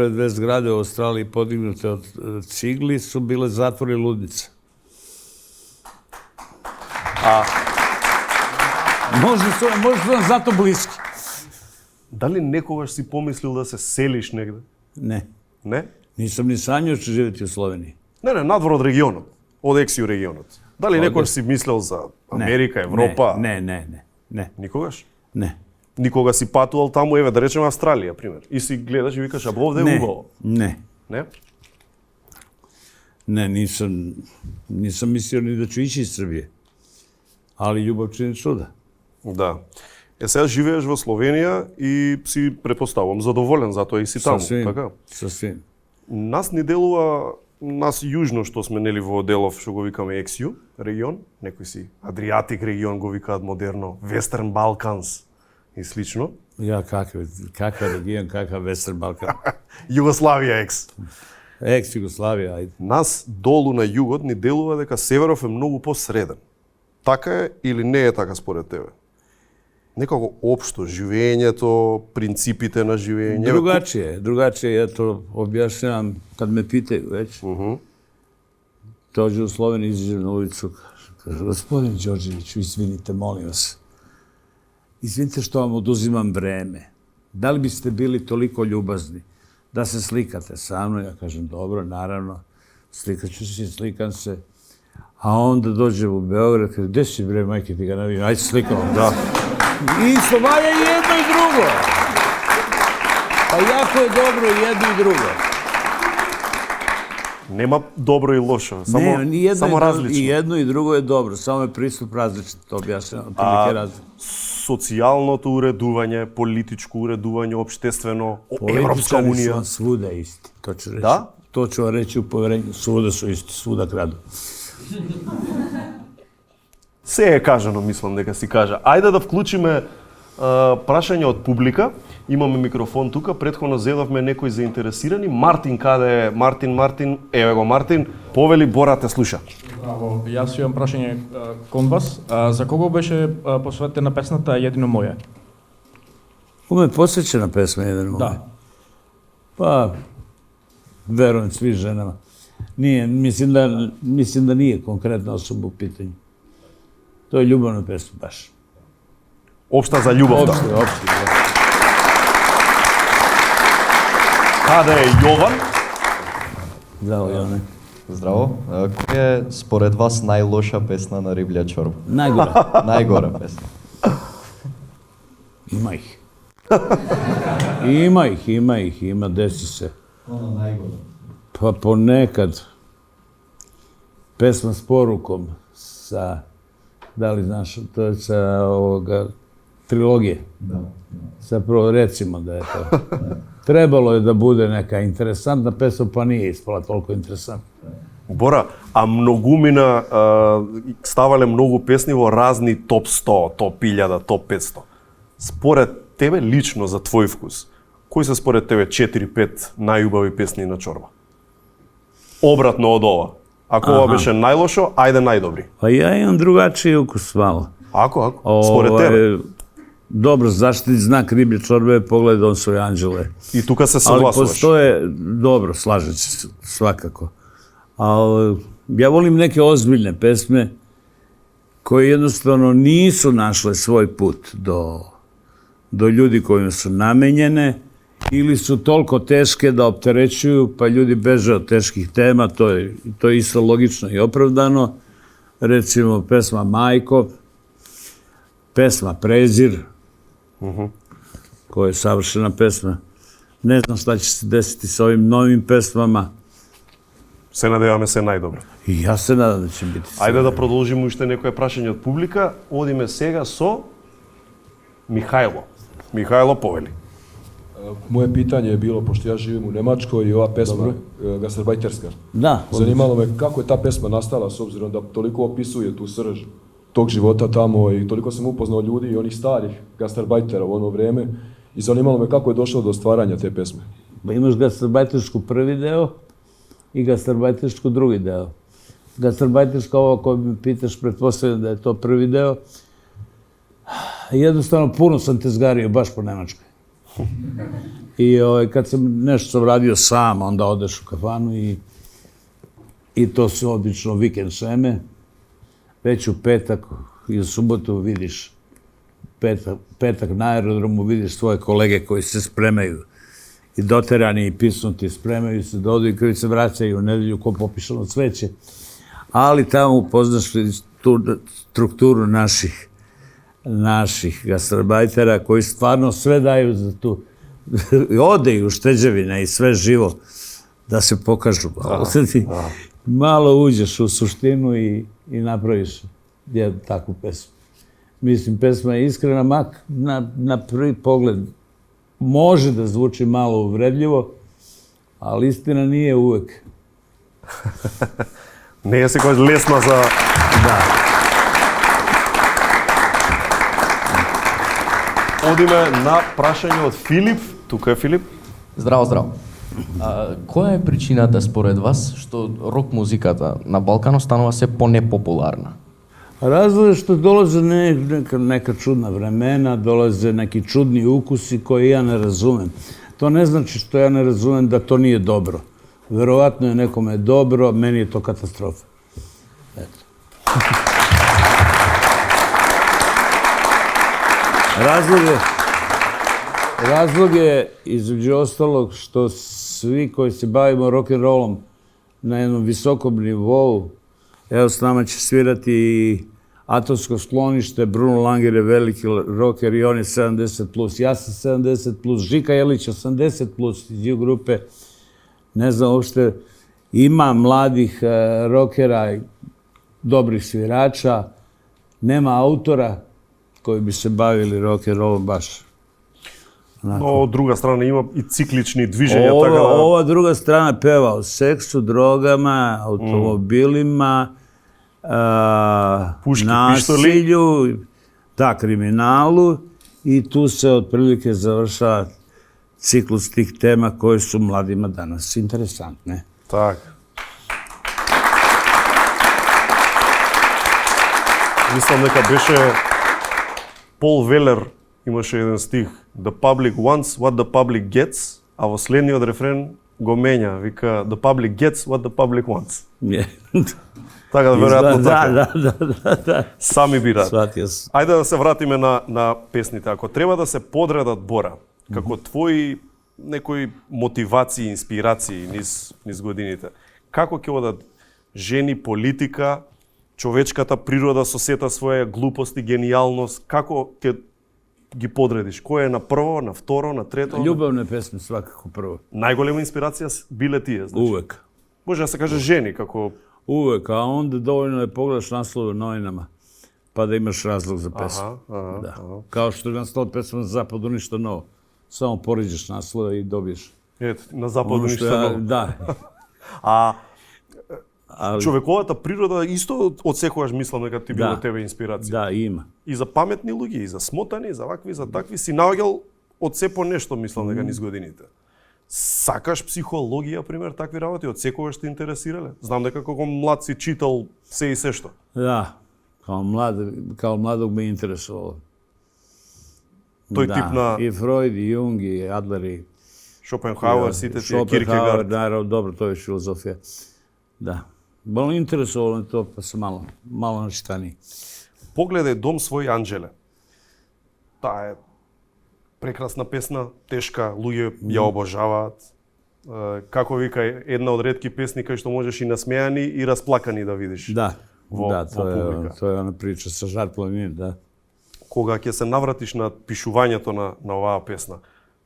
dve zgrade u Australiji podignute od cigli su bile zatvori ludnice. Možda su nam zato bliski. Дали некогаш си помислил да се селиш негде? Ne. Не? Nisam ni sanjao ću živjeti u Sloveniji. Не, надвор од регионот, од XU регионот. Дали некогаш си мислел за Америка, Европа? Ne. Никогаш? Ne. Никога си патувал таму, еве да речеме Австралија, пример. И си гледаш и викаш, а овде е убаво. Ne. Не? Ne, nisam mislio ni da ću ići iz Srbije. Ali ljubav čini čuda. Да. Сега живееш во Словенија и си претпоставувам задоволен затоа и си таму, така? Sasvim. Нас ни делува, нас јужно што сме нели во делов што го викаме XU регион, некои си Адриатик регион го викаат модерно, Western Balkans и слично. Ja, kakav region, kakav Western Balkan. Југославија екс. Ex-Jugoslavija, ajde. Нас долу на југот ни делува дека северов е многу посреден. Така е или не е така според тебе? Некако општо живењето, принципите на живење. Drugačije, ja to objašnjavam kad me pitaju već. Dođe u Sloveniju, izađe na ulicu, kaže, gospodin Đorđeviću, izvinite, molim vas. Izvinite što vam oduzimam vreme. Da li biste bili toliko ljubazni da se slikate sa mnom? Ja kažem, dobro, naravno, slikaću se, slikam se. A onda dođe u Beograd, kaže, gde si bre, majke, ti ga ne vidim, ajde slikamo, da. I Slovaja je jedno i drugo. Pa jako je dobro i jedno i drugo. Нема добро и лошо, само различно. I jedno i drugo je dobro, samo je pristup različit, to objašnjam, otprilike različit. Социјалното уредување, политичко уредување, општествено, Европска Političari su унија. vam svuda isti, to ću reći. Da? To ću vam reći u poverenju, svuda su isti, svuda kradu. Се е кажано, мислам дека си кажа. Ајде да вклучиме прашање од публика. Имаме микрофон тука, претходно зедовме некои заинтересирани. Мартин, каде е? Мартин, еве го Мартин. Повели, Бора те слуша. Браво, јас имам прашање кон вас. За кого беше посветена песната Једино моје? Kome je posvećena pesma jedan moment? Да. Pa, verujem svi ženama. Nije, mislim da nije konkretna osoba u pitanju. To je ljubavna pesma baš. Општа за љубовта. Opšte. Каде е Јован? Zdravo, Jovane. Здраво. Која е според вас најлоша песна на Риблја чорба? Najgora. Најгора песна. Ima, desi se. Она најгора. Pa ponekad pesma s porukom sa Da li znaš, to je sa ovoga trilogije. Zapravo recimo da je to. Trebalo je da bude neka interesantna pesma, pa nije ispala toliko interesantna. Бора, а многумина ставале многу песни во разни топ 100, топ 1000, топ 500. Според тебе лично за твој вкус, кои се според тебе 4-5 најубави песни на Чорба? Обратно од ова. Ако ова беше најлошо, ајде најдобри. Pa ja imam drugačiji ukus malo. Ако? Според тебе? Dobro, zaštitni znak riblje čorbe je Pogled on svoje anđele. И тука се Ali согласуваш. postoje, dobro, slažem se svakako. Ali ja volim neke ozbiljne pesme koje jednostavno nisu našle svoj put do ljudi kojima su namenjene ili su toliko teške da opterećuju, pa ljudi beže od teških tema, to je isto logično i opravdano. Recimo pesma Majko, pesma Prezir, koja je savršena pesma. Ne znam šta će se desiti sa ovim novim pesmama. Се надеваме се најдобро. I ja se nadam da će biti sve. Ајде да продолжиме уште некое прашање од публика. Одиме сега со Михајло. Михајло, повели. Moje pitanje je bilo, pošto ja živim u Nemačkoj i ova pesma gastarbajterska. Da, Zanimalo me kako je ta pesma nastala, s obzirom da toliko opisuje tu srž tog života tamo i toliko sam upoznao ljudi i onih starih gastarbajtera u ono vreme i zanimalo me kako je došlo do stvaranja te pesme. imaš gastarbajtersku prvi deo i gastarbajtersku drugi deo. Gastarbajterska ova koju me pitaš, pretpostavljam da je to prvi deo. Jednostavno, puno sam tezgario, baš po Nemačkoj. I kad sam nešto sam radio sam, onda odeš u kafanu i to su obično vikend šeme. Već u petak i u subotu vidiš, petak na aerodromu vidiš svoje kolege koji se spremaju i doterani i pisnuti, spremaju se, dodu i koji se vraćaju u nedelju ko popišano cveće. Ali tamo upoznaš tu strukturu naših gastarbajtera koji stvarno sve daju za tu, ode i ušteđevine i sve živo da se pokažu. Malo uđeš u suštinu i napraviš jednu takvu pesmu. Mislim, pesma je iskrena, mak na prvi pogled može da zvuči malo uvredljivo, ali istina nije uvek. Не е секојаш лесна за... Da. Одиме на прашање од Филип. Тука е Филип. Здраво, здраво. Која е причината според вас што рок музиката на Балканот станува се по-непопуларна? Razlog je što dolaze neka čudna vremena, dolaze neki čudni ukusi koje ja ne razumem. To ne znači što ja ne razumem da to nije dobro. Verovatno je nekome dobro, meni je to katastrofa. Eto. Razlog je, između ostalog, što svi koji se bavimo rock'n'rollom na jednom visokom nivou, evo s nama će svirati i Atomsko sklonište, Bruno Langer je veliki rocker i on je 70+, ja sam 70+, Žika Jelić 80+, iz grupe, ne znam uopšte, ima mladih rockera i dobrih svirača, nema autora koji bi se bavili rock'n'rollom baš. Но од друга страна има и циклични движења, така да... Ova druga strana peva o seksu, drogama, automobilima, Puški, nasilju, da, kriminalu i tu se otprilike završava ciklus tih tema koje su mladima danas interesantne. Така. Мислам дека беше Пол Велер имаше еден стих The public wants what the public gets, а во следниот рефрен го менја, вика The public gets what the public wants. Така да веројатно така. Da. Сами бираат. Shvatio sam. Ајде да се вратиме на песните. Ако треба да се подредат, Бора, како твои некои мотивации, инспирации низ годините, како ќе одат жени, политика, човечката природа со сета своја глупост и генијалност, како ќе ги подредиш? Кој е на прво, на второ, на трето? Ljubavne pesme svakako prvo. Најголема инспирација биле тие, значи. Uvek. Може да се каже жени, како... Uvek, a onda dovoljno je pogledaš naslove u novinama. pa da imaš razlog za pesmu. Aha, Da. aha. Kao što je na 100 pesma na zapadu ništa novo. Samo poređeš naslove i dobiješ. Ето, на западу Ono ништо što ja, ново. da. А Ali, човековата природа исто од секогаш мислам дека ти била Да. тебе инспирација. da, ima. И за паметни луѓе, и за смотани, и за вакви, и за такви си наоѓал од се по нешто, мислам дека низ годините. Сакаш психологија, пример, такви работи, од секогаш те интересирале? Знам дека како млад си читал се и се што. Da, kao mladog me interesovalo. Тој Da, тип на I Freud, i Jung, i Adler, i Шопенхауер, сите тие Schopenhauer, Киркегард. naravno, dobro, to je filozofija. Da. Bilo interesovalo me to, pa sam malo načitaniji. Погледај Дом свој Анđеле. Таа е прекрасна песна, тешка, луѓе ја обожаваат. Како вика, една од ретки песни кај што можеш и насмејани и расплакани да видиш. Da, Во to публика. je ona priča sa žartlovim, da. Кога ќе се навратиш на пишувањето на оваа песна,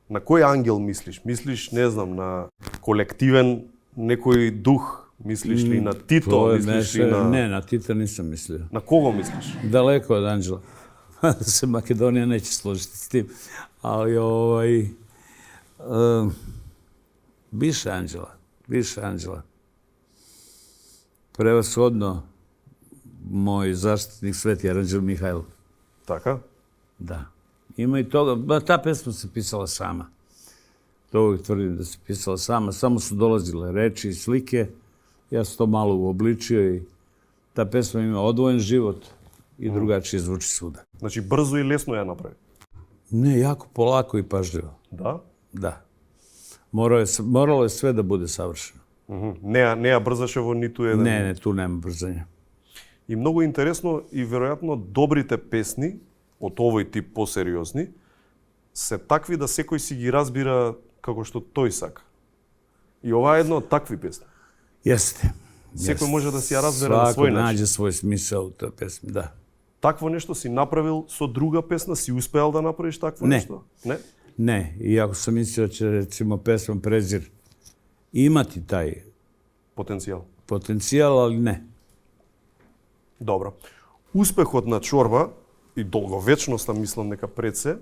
на кој ангел мислиш? Мислиш, не знам, на колективен некој дух? Мислиш ли на Тито? To je Мислиш ли на... Ne, na Tita nisam mislio. На кого мислиш? Daleko od Anđela. Se Makedonija neće složiti s tim. Ali više Anđela. Prevashodno moj zaštitnik Sveti Aranđel Mihajlo. Така? Da. Ima i toga. Ta pesma se pisala sama. To uvijek tvrdim da se pisala sama. Samo su dolazile reči i slike. Ja sam to malo uobličio i ta pesma ima odvojen život i drugačije zvuči svuda. Значи брзо и лесно ја направи. Ne, jako polako i pažljivo. Да? Da. Moralo je sve da bude savršeno. Не ја брзаше во ниту еден. Ne, tu nema brzanja. И многу интересно и веројатно добрите песни од овој тип посериозни се такви да секој си ги разбира како што тој сака. И ова е една од такви песни. Jeste. Секој може да си ја разбере на Svako свој начин. nađe svoj smisao u toj pesmi, da. Такво нешто си направил со друга песна, си успеал да направиш такво Не. нешто? Не. Ne, iako sam mislio da će recimo pesma Prezir imati taj Потенцијал. potencijal, ali ne. Добро. Успехот на Чорба и долговечноста, мислам дека пред се,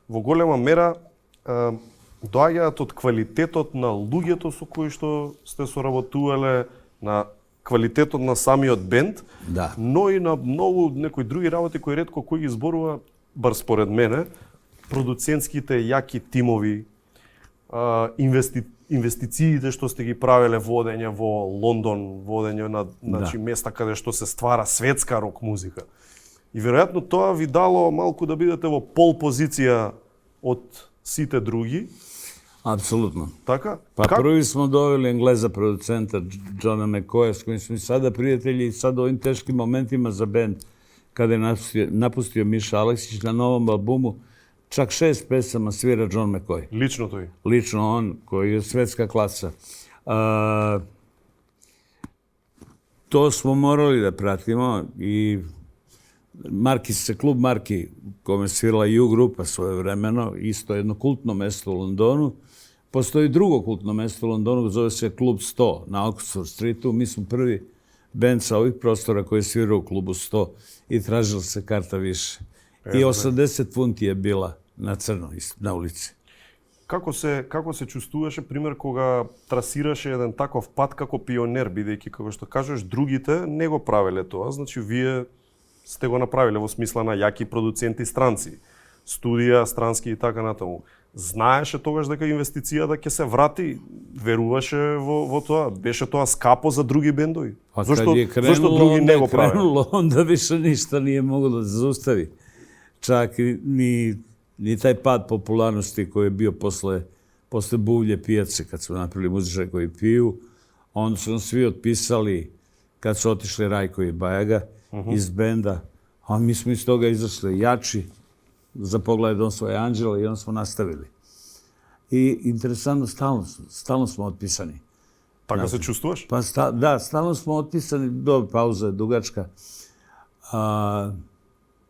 во голема мера доаѓаат од квалитетот на луѓето со кои што сте соработувале, на квалитетот на самиот бенд, Да. но и на многу некои други работи кои ретко кој ги зборува, бар според мене, продуцентските јаки тимови, инвестициите што сте ги правеле, водење во Лондон, водење на значи места каде што се ствара светска рок музика. И веројатно тоа ви дало малку да бидете во пол позиција од сите други, Apsolutno. така? Pa prvi smo doveli Engleza producenta Johna McCoya, s kojim smo i sada prijatelji i sad u ovim teškim momentima za band, kada je napustio Miša Aleksić na novom albumu, čak 6 pesama svira John McCoy. Лично тој. Lično on, koji je svetska klasa. To smo morali da pratimo i klub Marki, kome svirala U grupa svojevremeno, isto jedno kultno mesto u Londonu. Postoji drugo kultno mesto u Londonu, zove se Klub 100 na Oxford Streetu. Mi smo prvi band sa ovih prostora koji je svirao u Klubu 100 i tražila se karta više. I 80 funti je bila na crno na ulici. Како се чувствуваше, пример, кога трасираше еден таков пат како пионер, бидејќи, како што кажеш, другите не го правеле тоа, значи вие сте го направиле во смисла на јаки продуценти странци, студија, странски и така натаму. Знаеше тогаш дека инвестицијата ќе се врати, веруваше во тоа, беше тоа скапо за други бендови? Pa Зошто kad je krenulo, други onda не je го правеле? krenulo, onda više ništa nije moglo da se zaustavi. Čak ni taj pad popularnosti koji je bio posle Buvlje pijace, kad su napravili muzičare koji piju, onda su nam svi otpisali kad su otišli Rajko i Bajaga iz benda, a mi smo iz toga izašli jači za pogled Dom svoje Anđele i onda smo nastavili. I interesantno, stalno smo otpisani. Така се чувствуваш? Pa da, stalno smo otpisani, dobro, pauza je dugačka.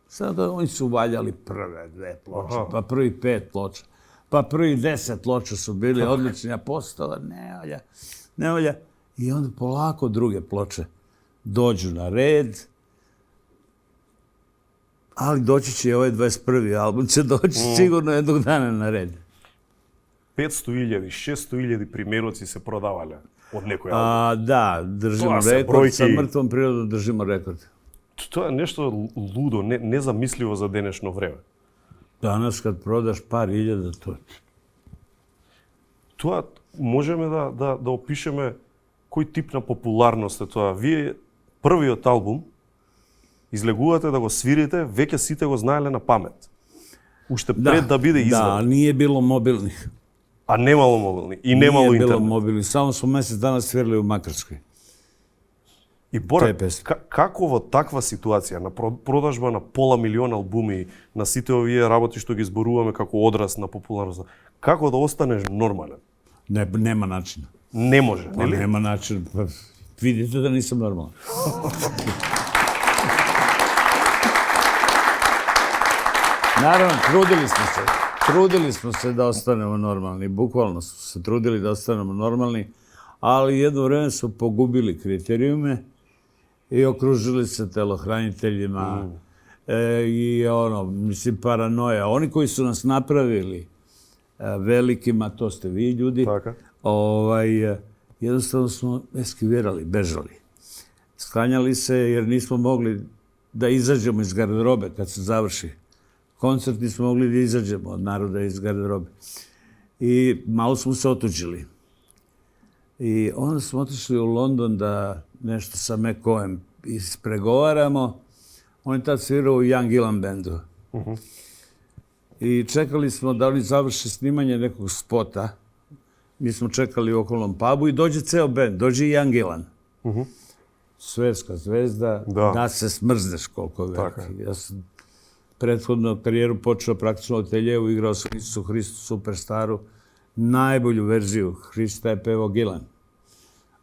Sada oni su valjali prve 2 ploče, pa prvi 5 ploča, pa prvi 10 ploča su bili odlični, a postala ne valja. I onda polako druge ploče dođu na red Ali doći će i ovaj 21. album, će doći sigurno jednog dana na red. 500.000, 600.000 примероци се продавале од некој албум. Da, držimo To su rekord, brojke. sa mrtvom prirodom držimo rekord. Тоа е нешто лудо, незамисливо за денешно време. Danas kad prodaš par hiljada, to... Тоа можеме да опишеме кој тип на популарност е тоа. Вие првиот албум излегувате да го свирите, веќе сите го знаеле на памет. Уште пред да биде Da, издаден. nije bilo mobilnih. А немало мобилни и немало Nije bilo интернет. mobilnih, samo smo mjesec dana svirali u Makarskoj. И Бора, Те песни. како во таква ситуација, на продажба на пола милион албуми, на сите овие работи што ги зборуваме како одраз на популарност, како да останеш нормален? Nema načina. Не може, Pa нели? nema načina. Pa, vidite da nisam normalan. Naravno, trudili smo se da ostanemo normalni, bukvalno smo se trudili da ostanemo normalni, ali jedno vreme su pogubili kriterijume i okružili se telohraniteljima i mislim, paranoja. Oni koji su nas napravili velikima, to ste vi ljudi, Така. jednostavno smo eskivirali, bežali. Sklanjali se jer nismo mogli da izađemo iz garderobe kad se završi koncert, nismo mogli da izađemo od naroda iz garderobe. I malo smo se otuđili. I onda smo otišli u London da nešto sa McCoyem ispregovaramo. On je tad svirao u Young Gillan bandu. I čekali smo da oni završe snimanje nekog spota. Mi smo čekali u okolnom pubu i dođe ceo band, dođe i Young Gillan. Svetska zvezda, da se smrzneš koliko je veliki. Ja sam prethodnu karijeru počeo praktično od Teljevu, igrao sam Isusu Hristu Superstaru. Najbolju verziju Hrista je pevao Gillan.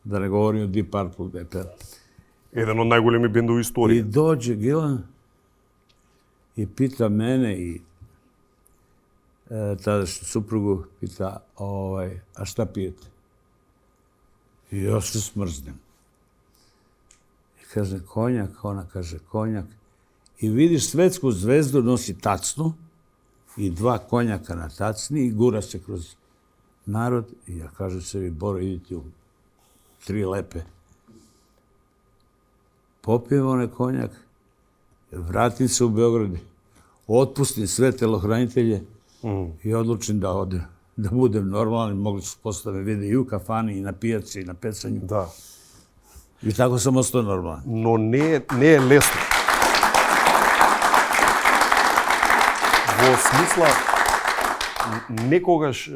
Da ne govorim o Deep Purple gde je pevao. Еден од најголеми бендови I историја. dođe Gillan i pita mene i tadašnju suprugu, pita, a šta pijete? I ja se smrznem. I kaže, konjak, ona kaže, konjak. I vidiš svetsku zvezdu, nosi tacnu i 2 konjaka na tacni i gura se kroz narod. I ja kažem sebi, Boro, idite u 3 lepe. Popijem onaj konjak, vratim se u Beograd, otpustim sve telohranitelje i odlučim da odem, da budem normalan. Mogli su posle da me vide i u kafani, i na pijaci, i na pecanju. Да. I tako sam ostao normalan. Но не е лесно. Во смисла, некогаш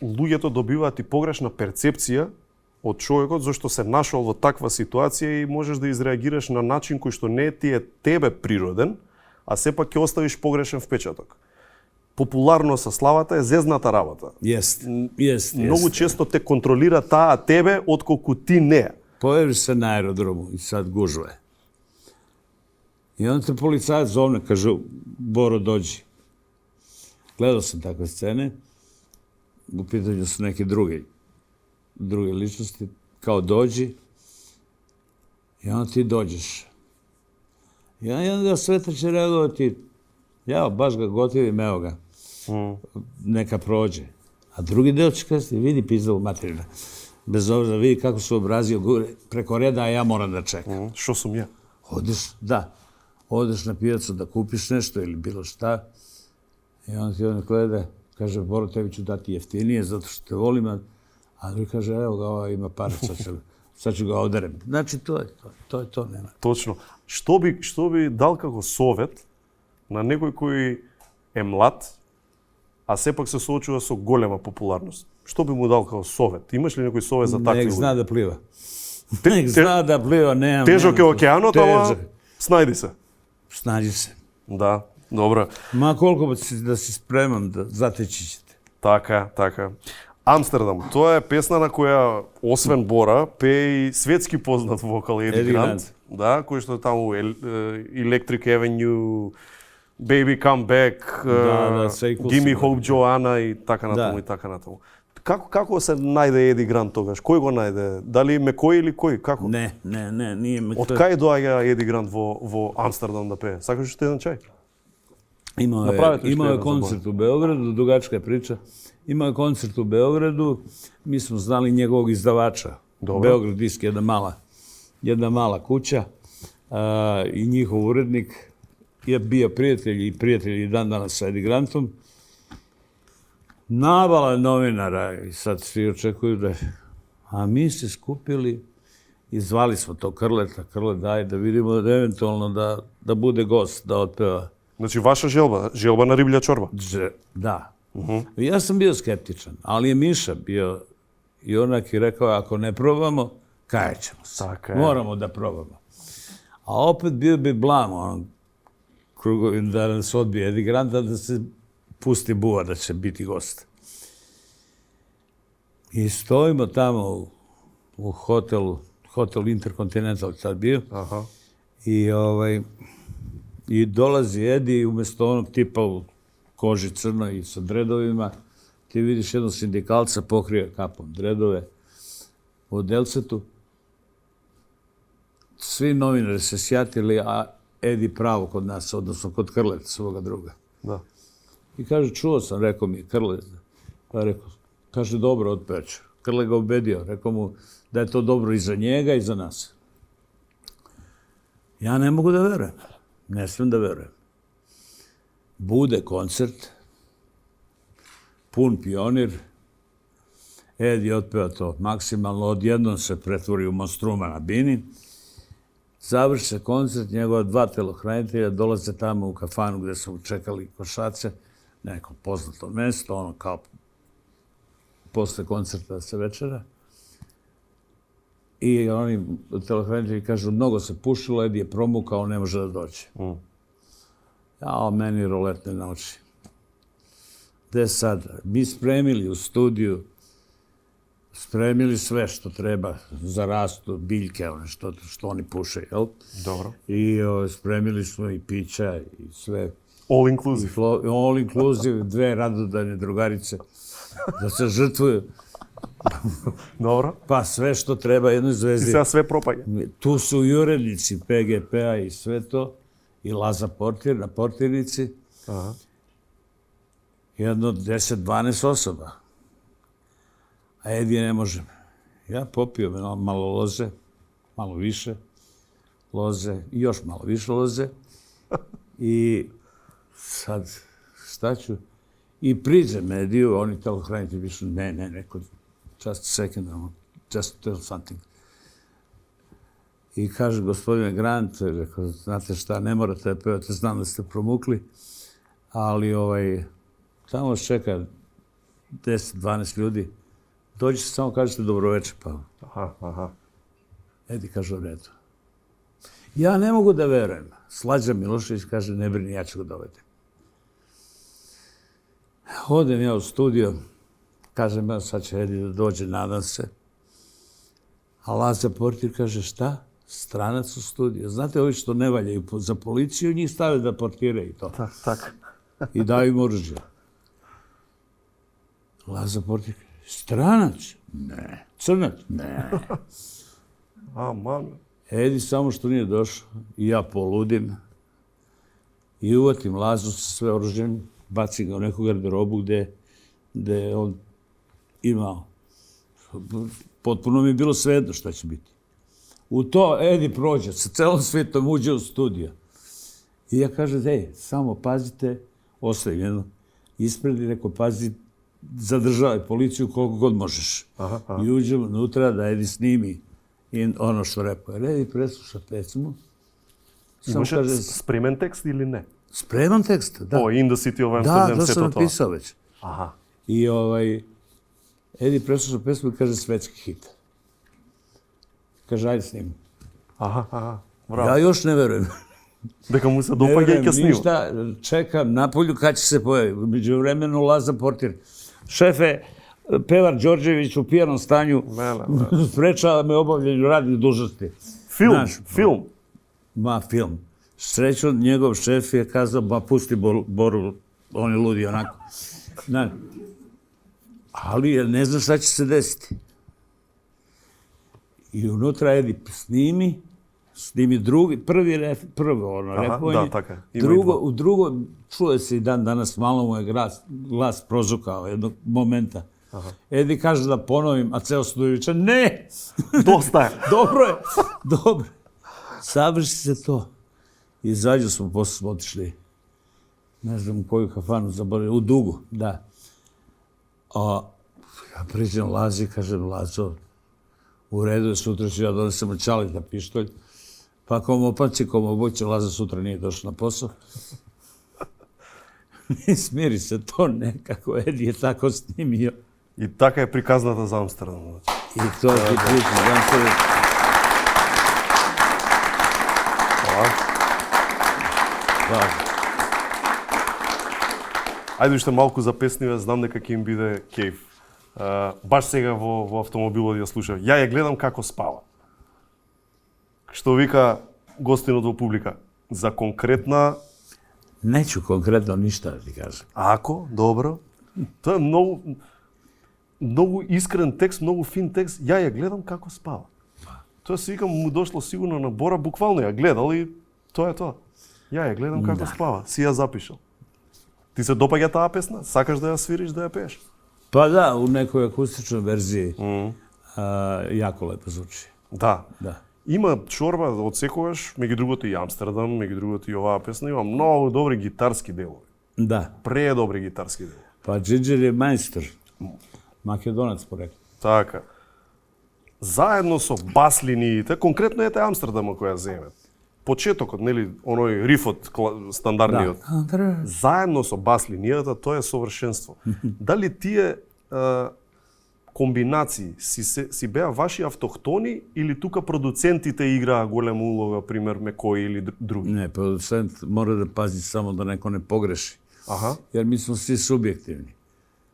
луѓето добиваат и погрешна перцепција од човекот зашто се нашол во таква ситуација и можеш да изреагираш на начин кој што не ти е тебе природен, а сепак ќе оставиш погрешен впечаток. Популарност со славата е зезната работа. Jest. Многу често те контролира таа тебе отколку ти не. Pojaviš se na aerodromu i sad gužve. I onda te policajac zovne, kaže, Boro, dođi. Gledao sam takve scene, u pitanju su neke druge ličnosti, kao dođi, i onda ti dođeš. I onda sveta će reagovati, ja baš ga gotivim, evo ga, neka prođe. A drugi deo će kazati, vidi pizdavu materina. Bez obzira, vidi kako su obrazio preko reda, a ja moram da čekam. Што сум ја? Odeš na pijacu da kupiš nešto ili bilo šta i on ti gleda, kaže, Boro, tebi ću dati jeftinije zato što te volim, a drugi kaže, evo ga, ovo ima para, sad ću ga oderem. Znači, to je to, nema. Точно. Што би дал како совет на некој кој е млад, а сепак се соочува со голема популарност? Што би му дал како совет? Имаш ли некој совет за такви Nek луѓе? zna da pliva. Nek zna da pliva, nemam. Тежок е океанот, ама Težak. снајди се. Snađi se. Да, добро. Ma koliko da si spreman, da zateći ćete. Така. Амстердам, тоа е песна на која, освен Бора, пее и светски познат вокал Еди Еди Грант. Грант. Да, кој што е таму Electric Avenue, Baby Come Back, Да, Sequels. Gimme Hope Joanna и така натаму Да. и така натаму. Како се најде Еди Грант тогаш? Кој го најде? Дали Мекој или кој? Како? Ne, nije me... Од кај доаѓа Еди Грант во Амстердам да пее? Сакаш уште еден чај? Направете уште Imao je jedan koncert u Beogradu, dugačka je priča. Imao je koncert u Beogradu, mi smo znali njegovog izdavača. Dobro. Beograd disk, jedna mala kuća i njihov urednik je bio prijatelj i dan danas sa Eddie Grantom. Navala novinara i sad svi očekuju da... A mi se skupili i zvali smo to Krleta. Krlet, daj da vidimo da eventualno da bude gost, da otpeva. Значи ваша желба на риблја чорба. Da. Ja sam bio skeptičan, ali je Miša bio i onak i rekao, ako ne probamo, kajećemo se. Така е. Moramo da probamo. A opet bio bi blam onom krugovim da nas odbije Eddie Granta, da se pusti buva da će biti gost. I stojimo tamo u hotel Intercontinental tad bio. Аха. I dolazi Eddie umjesto onog tipa u koži crnoj i sa dredovima. Ti vidiš jednog sindikalca pokrije kapom dredove u Delcetu. Svi novinari se sjatili, a Eddie pravo kod nas, odnosno kod Krleta, svoga druga. Да. I kaže, čuo sam, rekao mi Krlet. Pa rekao, kaže, dobro, otpevaću. Krle ga ubedio, rekao mu da je to dobro i za njega i za nas. Ja ne mogu da verujem. Ne smijem da verujem. Bude koncert, pun Pionir, Edi otpeva to maksimalno, odjednom se pretvori u monstruma na bini, završi se koncert, njegova 2 telohranitelja dolaze tamo u kafanu gde su čekali košace, neko poznato mesto, ono kao posle koncerta se večera. I oni telohranitelji kažu, mnogo se pušilo, Edi je promukao, ne može da dođe. Ja, meni roletne na oči. Gde sad? Mi spremili u studiju, spremili sve što treba za rastu, biljke, one što oni puše, jel? Dobro. I spremili smo i pića i sve. All inclusive. All inclusive, 2 radodane drugarice da se žrtvuju. Dobro. Pa sve što treba jednoj И zvezdi. сега све пропаѓа. Tu su i urednici PGP-a i sve to. I Laza Portir na portirnici. Аха. Jedno 10-12 osoba. A Edije ne može. Ja popio malo loze, malo više loze i još malo više loze. I sad, šta ću? I priđem Ediju, oni telohranitelji pišu, ne, just a second, just tell something. I kaže, gospodine Grant, rekao, znate šta, ne morate da pevate, znam da ste promukli, ali tamo vas čeka 10-12 ljudi. Dođite, samo kažete dobroveče, pa. Аха. Edi kaže, u redu. Ja ne mogu da verujem. Slađa Milošević kaže, ne brini, ja ću ga dovedem. Odem ja u studio, kažem, ja sad će Edi da dođe, nadam se. A Laza Portir kaže, šta? Stranac u studiju. Znate, ovi što ne valjaju za policiju, njih stave da portiraju to. Так. I daju im oružje. Laza Portir kaže, stranac? Ne. Crnac? Ne. А, маме. Edi samo što nije došao i ja poludim i uvatim Lazu sa sve oružjem, bacim ga u neku garderobu gde je on imao. Potpuno mi je bilo svejedno šta će biti. U to Edi prođe, sa celom svijetom uđe u studio. I ja kažem, samo pazite, ostavim jedno ispred i rekao, pazi, zadržavaj policiju koliko god možeš. I uđemo unutra da Edi snimi i ono što rekao. Edi presluša pesmu. Имаше спремен текст или не? Spreman tekst, da. О, In the City of Da, Amsterdam, to сето sam тоа. napisao već. Аха. I Edi presluša pesmu i kaže svetski hit. Kaže, ajde snimam. Аха. Ja Браво. još ne verujem. Дека му се Ne допаѓа и verujem ќе снима. ništa, čekam napolju kad će se pojaviti. Međuvremenu Laza Portir. Šefe, pevar Đorđević u pijanom stanju sprečava me obavljanju radnih dužnosti. Film. Ma, film. Srećom, njegov šef je kazao, pusti Boru, on je ludi onako. ali ne znaš šta će se desiti. I unutra Edi snimi drugi, prvo ono repovanje, da, tako je. Ima i dva. u drugo, čuje se i dan danas, malo mu je glas prozukao jednog momenta. Edi kaže da ponovim, a ceo studio viče, ne! Dosta je. Dobro je, dobro. Savrši se to. Izađu smo, posle smo otišli, ne znam u koju kafanu zaboravili, u Dugu, da. A ja priđem Lazi, kažem, Lazo, u redu je, sutra ću ja donesem čalita pištolj, pa kom opaci, kom obuće, Laza sutra nije došao na posao. I smiri se to nekako, Edi je tako snimio. И така е приказната за Амстердам. I to ti pričam, znam se... Ајде уште малку за песниве, знам дека ќе им биде кејф. Баш сега во автомобилот ја слушав. Ја ја гледам како спава. Што вика гостинот во публика? За конкретна... Neću konkretno ništa da ti kažem. Ако, добро. Тоа е многу искрен текст, многу фин текст. Ја ја гледам како спава. Тоа си викам, му дошло сигурно на Бора, буквално ја гледал и тоа е тоа. Ја ја гледам како спава. Си ја запишал. Ти се допаѓа таа песна? Сакаш да ја свириш, да ја пееш? Pa da, u nekoj akustičnoj verziji jako lepo zvuči. Да. Da. Има чорба од секогаш, меѓу другото и Амстердам, меѓу другото и оваа песна, има многу добри гитарски делови. Da. Предобри гитарски делови. Pa Džidžer je majstor. Makedonac porekla. Така. Заедно со бас линиите, конкретно ете Амстердама која земе. Почетокот, нели, оној рифот стандардниот. Заедно со бас линијата, тоа е совршенство. Дали тие комбинации си беа ваши автохтони или тука продуцентите играа голема улога, пример Мекој или други? Ne, producent mora da pazi samo da neko ne pogreši. Аха. Jer mi smo svi subjektivni.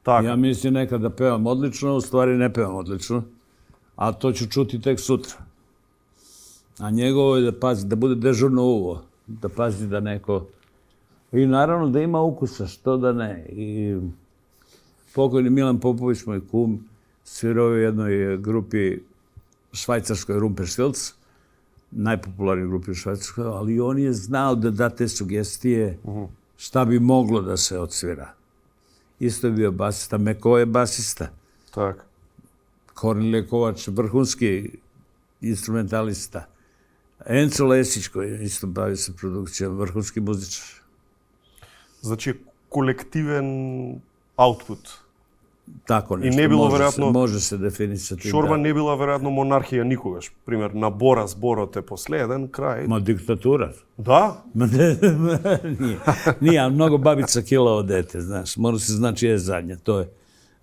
Така. Ja mislim nekad da pevam odlično, u stvari ne pevam odlično, a to ću čuti tek sutra. A njegovo je da pazi, da bude dežurno uvo, da pazi da neko... I naravno da ima ukusa, što da ne. I pokojni Milan Popović, moj kum, svirao u jednoj grupi švajcarskoj Rumpelstilz, najpopularnijoj grupi u Švajcarskoj, ali on je znao da da te sugestije šta bi moglo da se odsvira. Isto je bio basista, Meko je basista, Така. Kornelije Kovač, vrhunski instrumentalista, Enzo Lesić koji isto bavi se produkcijom, vrhunski muzičar. Значи колективен аутпут. Tako nešto, ne bilo verovatno- može se definisati. Чорба da. не била веројатно монархија никогаш. Пример, на Бора зборот е последен, крај. Ma diktatura. Да? Ma ne, nije, ali mnogo babica kilao dete, znaš, mora se zna čije je zadnja,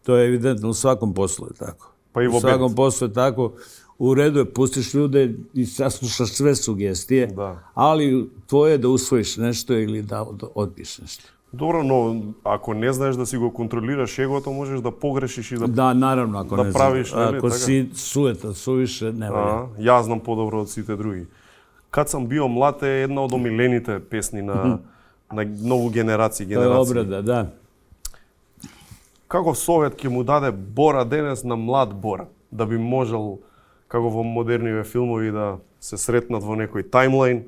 to je evidentno, u svakom poslu je tako. Pa i U vo svakom bend. poslu je tako, u redu je, pustiš ljude i saslušaš sve sugestije, Da. ali tvoje je da usvojiš nešto ili da odbiješ nešto. Добро, но ако не знаеш да си го контролираш егото, можеш да погрешиш и да... Da, naravno, ako Da ne praviš, znaš, ne, ako така. si sujetan, suviše, ne valja. Јас знам подобро од сите други. Кад сам био млад е една од омилените песни на нову генерација. To je obrada, da. Каков совет ќе му даде Бора денес на млад Бора? Да би можел, како во модерниве филмови, да се сретнат во некој таймлайн.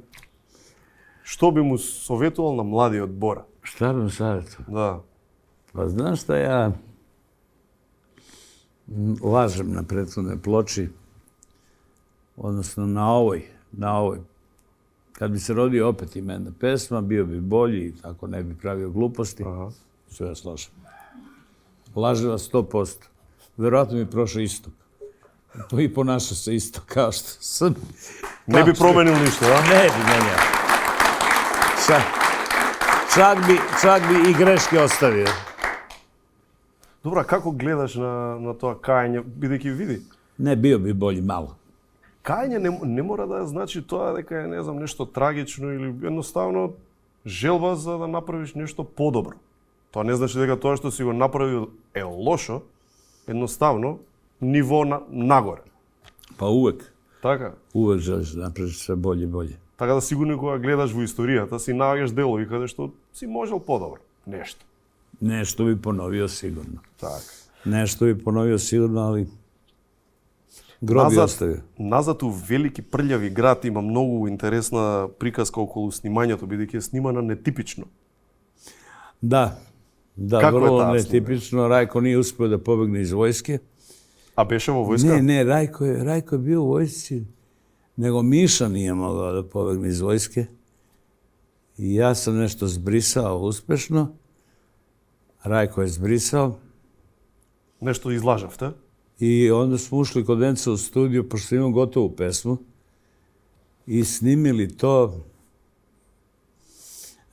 Што би му советувал на младиот Бора? Šta bi mu savjetovao? Да. Pa znaš šta ja lažem na prethodnoj ploči, odnosno na ovoj. Kad bi se rodio opet ima jedna pesma, bio bi bolji i tako ne bi pravio gluposti. Sve ja slažem. Lažem vas 100%. Verovatno mi prošao istok. I ponašao se isto kao što sam. Не би променил ништо, да? Ne bi menjao. Čak bi i greške ostavio. Добро, а како гледаш на тоа кајање, бидејќи види? Ne, bio bi bolji malo. Кајање не мора да значи тоа дека е, не знам, нешто трагично или едноставно желба за да направиш нешто подобро. Тоа не значи дека тоа што си го направил е лошо, едноставно ниво нагоре. Pa uvek. Така. Uvek želiš da napraviš sve bolje i bolje. Така да сигурно кога гледаш во историјата си наоѓаш делови каде што си можел подобро. Нешто. Nešto bi ponovio sigurno. Така. Nešto bi ponovio sigurno, ali grob bi ostavio. Назад у Велики Прљави град има многу интересна приказка околу снимањето, бидејќи е снимана нетипично. Da, Kako je vrlo ta netipično. Rajko nije uspio da pobegne iz vojske. А беше во војска? Ne, Rajko je bio u vojsci, nego Miša nije mogao da pobegne iz vojske. I ja sam nešto zbrisao uspešno. Rajko je zbrisao. Нешто излажавте? I onda smo ušli kod Enca u studiju, pošto imam gotovu pesmu, i snimili to.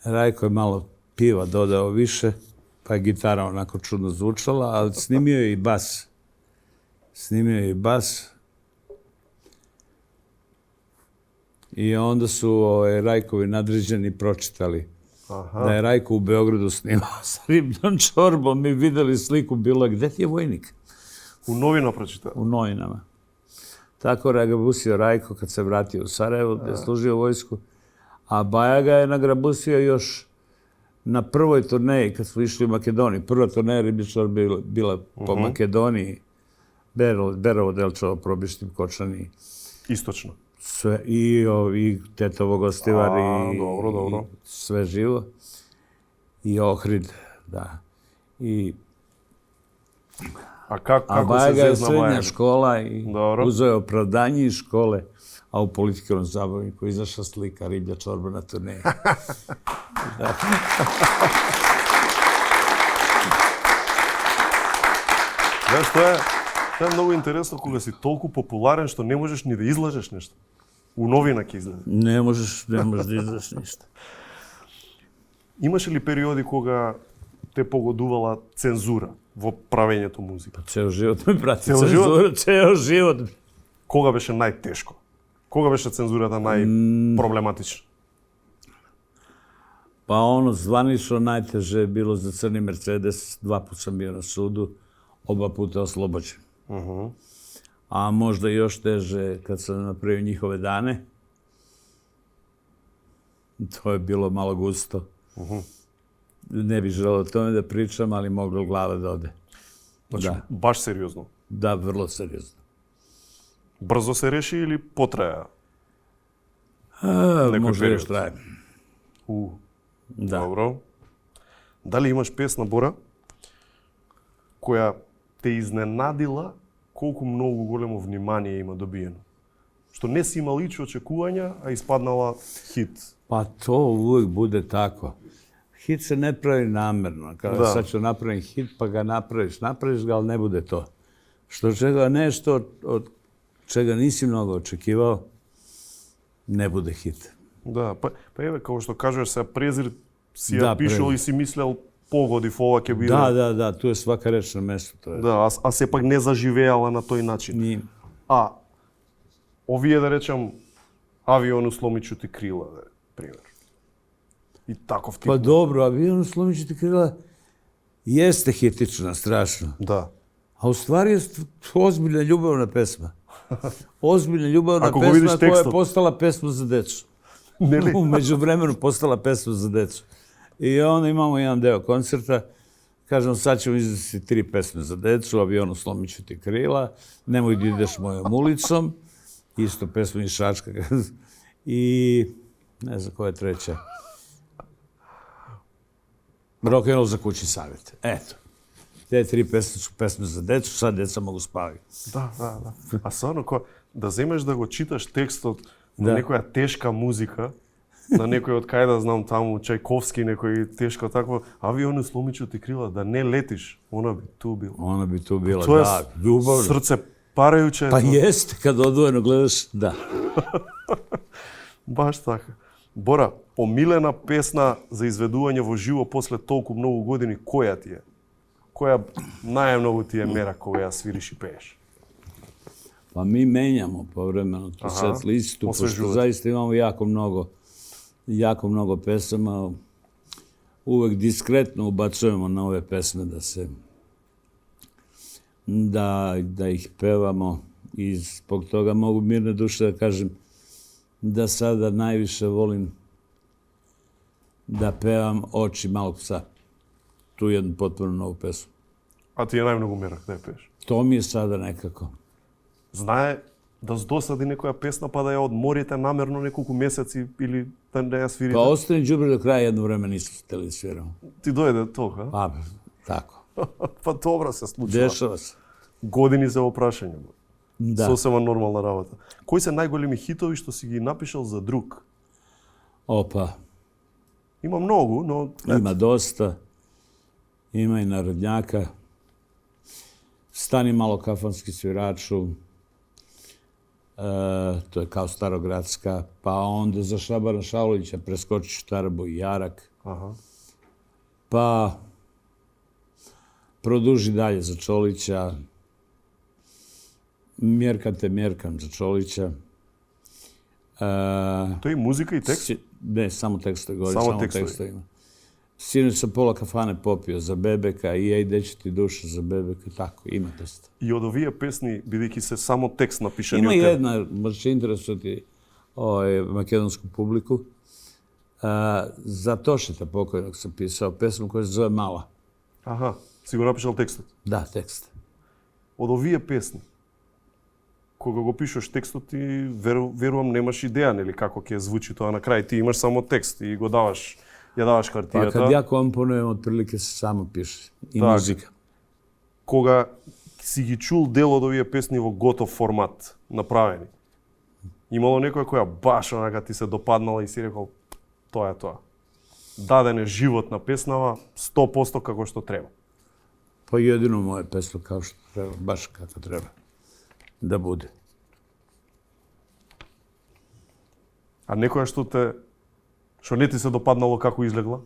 Rajko je malo piva dodao više, pa je gitara onako čudno zvučala, ali snimio je i bas. I onda su Rajkovi nadređeni pročitali da je Rajko u Beogradu snimao sa Ribljom Čorbom i videli sliku, bilo je, gde ti je vojnik? У новина прочитав. U novinama. Tako je nagrabusio Rajko kad se vratio u Sarajevo, gde je služio vojsku. A Baja ga je nagrabusio još na prvoj turneji, kad smo išli u Makedoniji. Prva turneja Ribičar bila po Makedoniji. Berovo, Delčevo, Probištim, Kočani. Источно. Sve, i Tetovo Gostivar, i dobro. sve živo. I Ohrid, da. А како A се Bajaga je зезна srednja Бајага? škola i Dobro. uzeo je opravdanje iz škole, a u političkom zabavniku izašla slika Riblja Čorba na turneji. Знаеш, тоа е многу интересно кога си толку популарен што не можеш ни да излажеш нешто. У новина ќе излезе. Ne možeš da izdaš ništa. Имаше ли периоди кога те погодувала цензура во правењето музика? Ceo život me prati Ceo cenzura, ceo život. Кога беше најтешко? Кога беше цензурата најпроблематична? Pa ono zvanično najteže je bilo za Crni Mercedes. 2 puta sam bio na sudu, 2 puta oslobođen. A možda još teže kad sam napravio njihove dane. To je bilo malo gusto. Ne bih želeo o tome da pričam, ali moglo glava da ode. Значи, Da, баш сериозно. da, vrlo seriozno. Брзо се реши или потраја? Možda period. još traje. Da. Добро. Дали имаш песна, Бора, која те изненадила колку многу големо внимание има добиено? Што не си имал лични очекувања, а испаднала хит. Pa to uvijek bude tako. Hit se ne pravi namerno. Kao sad ću napraviti hit, pa ga napraviš ga, ali ne bude to. Nešto od čega nisi mnogo očekivao, ne bude hit. Да, па еве, како што кажуваш, сега Презир си ја пишал и си мислел погодив ова ќе биде. Da, tu je svaka reč na mestu. To je. Да, а сепак не заживеала на тој начин. Nije. А овие да речам авиону сломичу ти крила, пример. И таков тип. Pa dobro, Avion slomiću ti krila jeste hitična, strašno. Да. A u stvari je ozbiljna ljubavna pesma. Ozbiljna ljubavna Ako го видиш pesma koja je текстот. postala pesma za decu. Нели? U međuvremenu postala pesma za decu. I onda imamo jedan deo koncerta, kažem, sad ćemo izvesti 3 pesme za decu, Avionu slomiću ti krila, Nemoj da ideš mojom ulicom, isto pesma iz Šačka, i ne znam koja je treća. Rock'n'roll za kućni savjet. Eto. Te 3 pesme su pesme za decu, sad deca mogu spavati. Да. А стварно, да земеш да го читаш текстот на некоја тешка музика, на некој од кај да знам таму Чајковски, некој тешко такво, авиону сломичу ти крила, да не летиш, она би ту била. Ona bi tu bila, Тоа da, е ljubavno. срце парајуче. Pa jeste, kad odvojeno gledaš, da. Баш така. Бора, омилена песна за изведување во живо после толку многу години, која ти е? Која најмногу ти е мера кога ја свириш и пееш? Pa mi menjamo povremeno tu set listu, pošto osvežujete. zaista imamo jako mnogo pesama. Uvek diskretno ubacujemo nove pesme da ih pevamo i zbog toga mogu mirne duše da kažem da sada najviše volim da pevam Oči malog psa. Tu jednu potpuno novu pesmu. А ти е најмногу мерак да ја пееш. To mi je sada nekako. Знае да здосади некоја песна па да ја одморите намерно неколку месеци или да ја свирите? Pa ostani đubre do kraja, jedno vreme nisam hteli da sviramo. Ти дојде тог, а? Pa, tako. Па добро се случува. Dešava se. Години за опрашање. Da. Сосема нормална работа. Кои се најголеми хитови што си ги напишал за друг? Opa, Има многу, но ima dosta. Ima i narodnjaka. Stani malo kafanski sviraču. To je kao starogradska. Pa onda za Šabana Šaulića preskočiš Tarbu i Jarak. аха. Pa produži dalje za Čolića. Mjerkam te mjerkam za Čolića. Тој музика и текст? Ne, samo tekstove govori, Samo samo tekstovi. tekstovima. Sinoć sam pola kafane popio za Bebeka i ej, gde će ti duša za Bebeka, tako, ima dosta. И од овие песни, бидејќи се само текст напишани Ima од тебе. jedna, možda će interesovati makedonsku publiku. Za Tošeta pokojnog sam pisao pesmu koja se zove Mala. Аха, си го напишал текстот. Da, tekst. Од овие песни, кога го пишеш текстот, ти верувам немаш идеја, нели, како ќе звучи тоа на крај. Ти имаш само текст и го даваш, ја даваш Pa хартијата. kad ja komponujem, otprilike se samo piše. I Tak. muzika. Кога си ги чул дел од овие песни во готов формат, направени, имало некоја која баш онака ти се допаднала и си рекол, тоа е тоа. Даден е живот на песнава 100% како што треба. Pa jedino moje pesme kao što treba, baš kako treba da bude. А некоја што не ти се допаднало како излегла?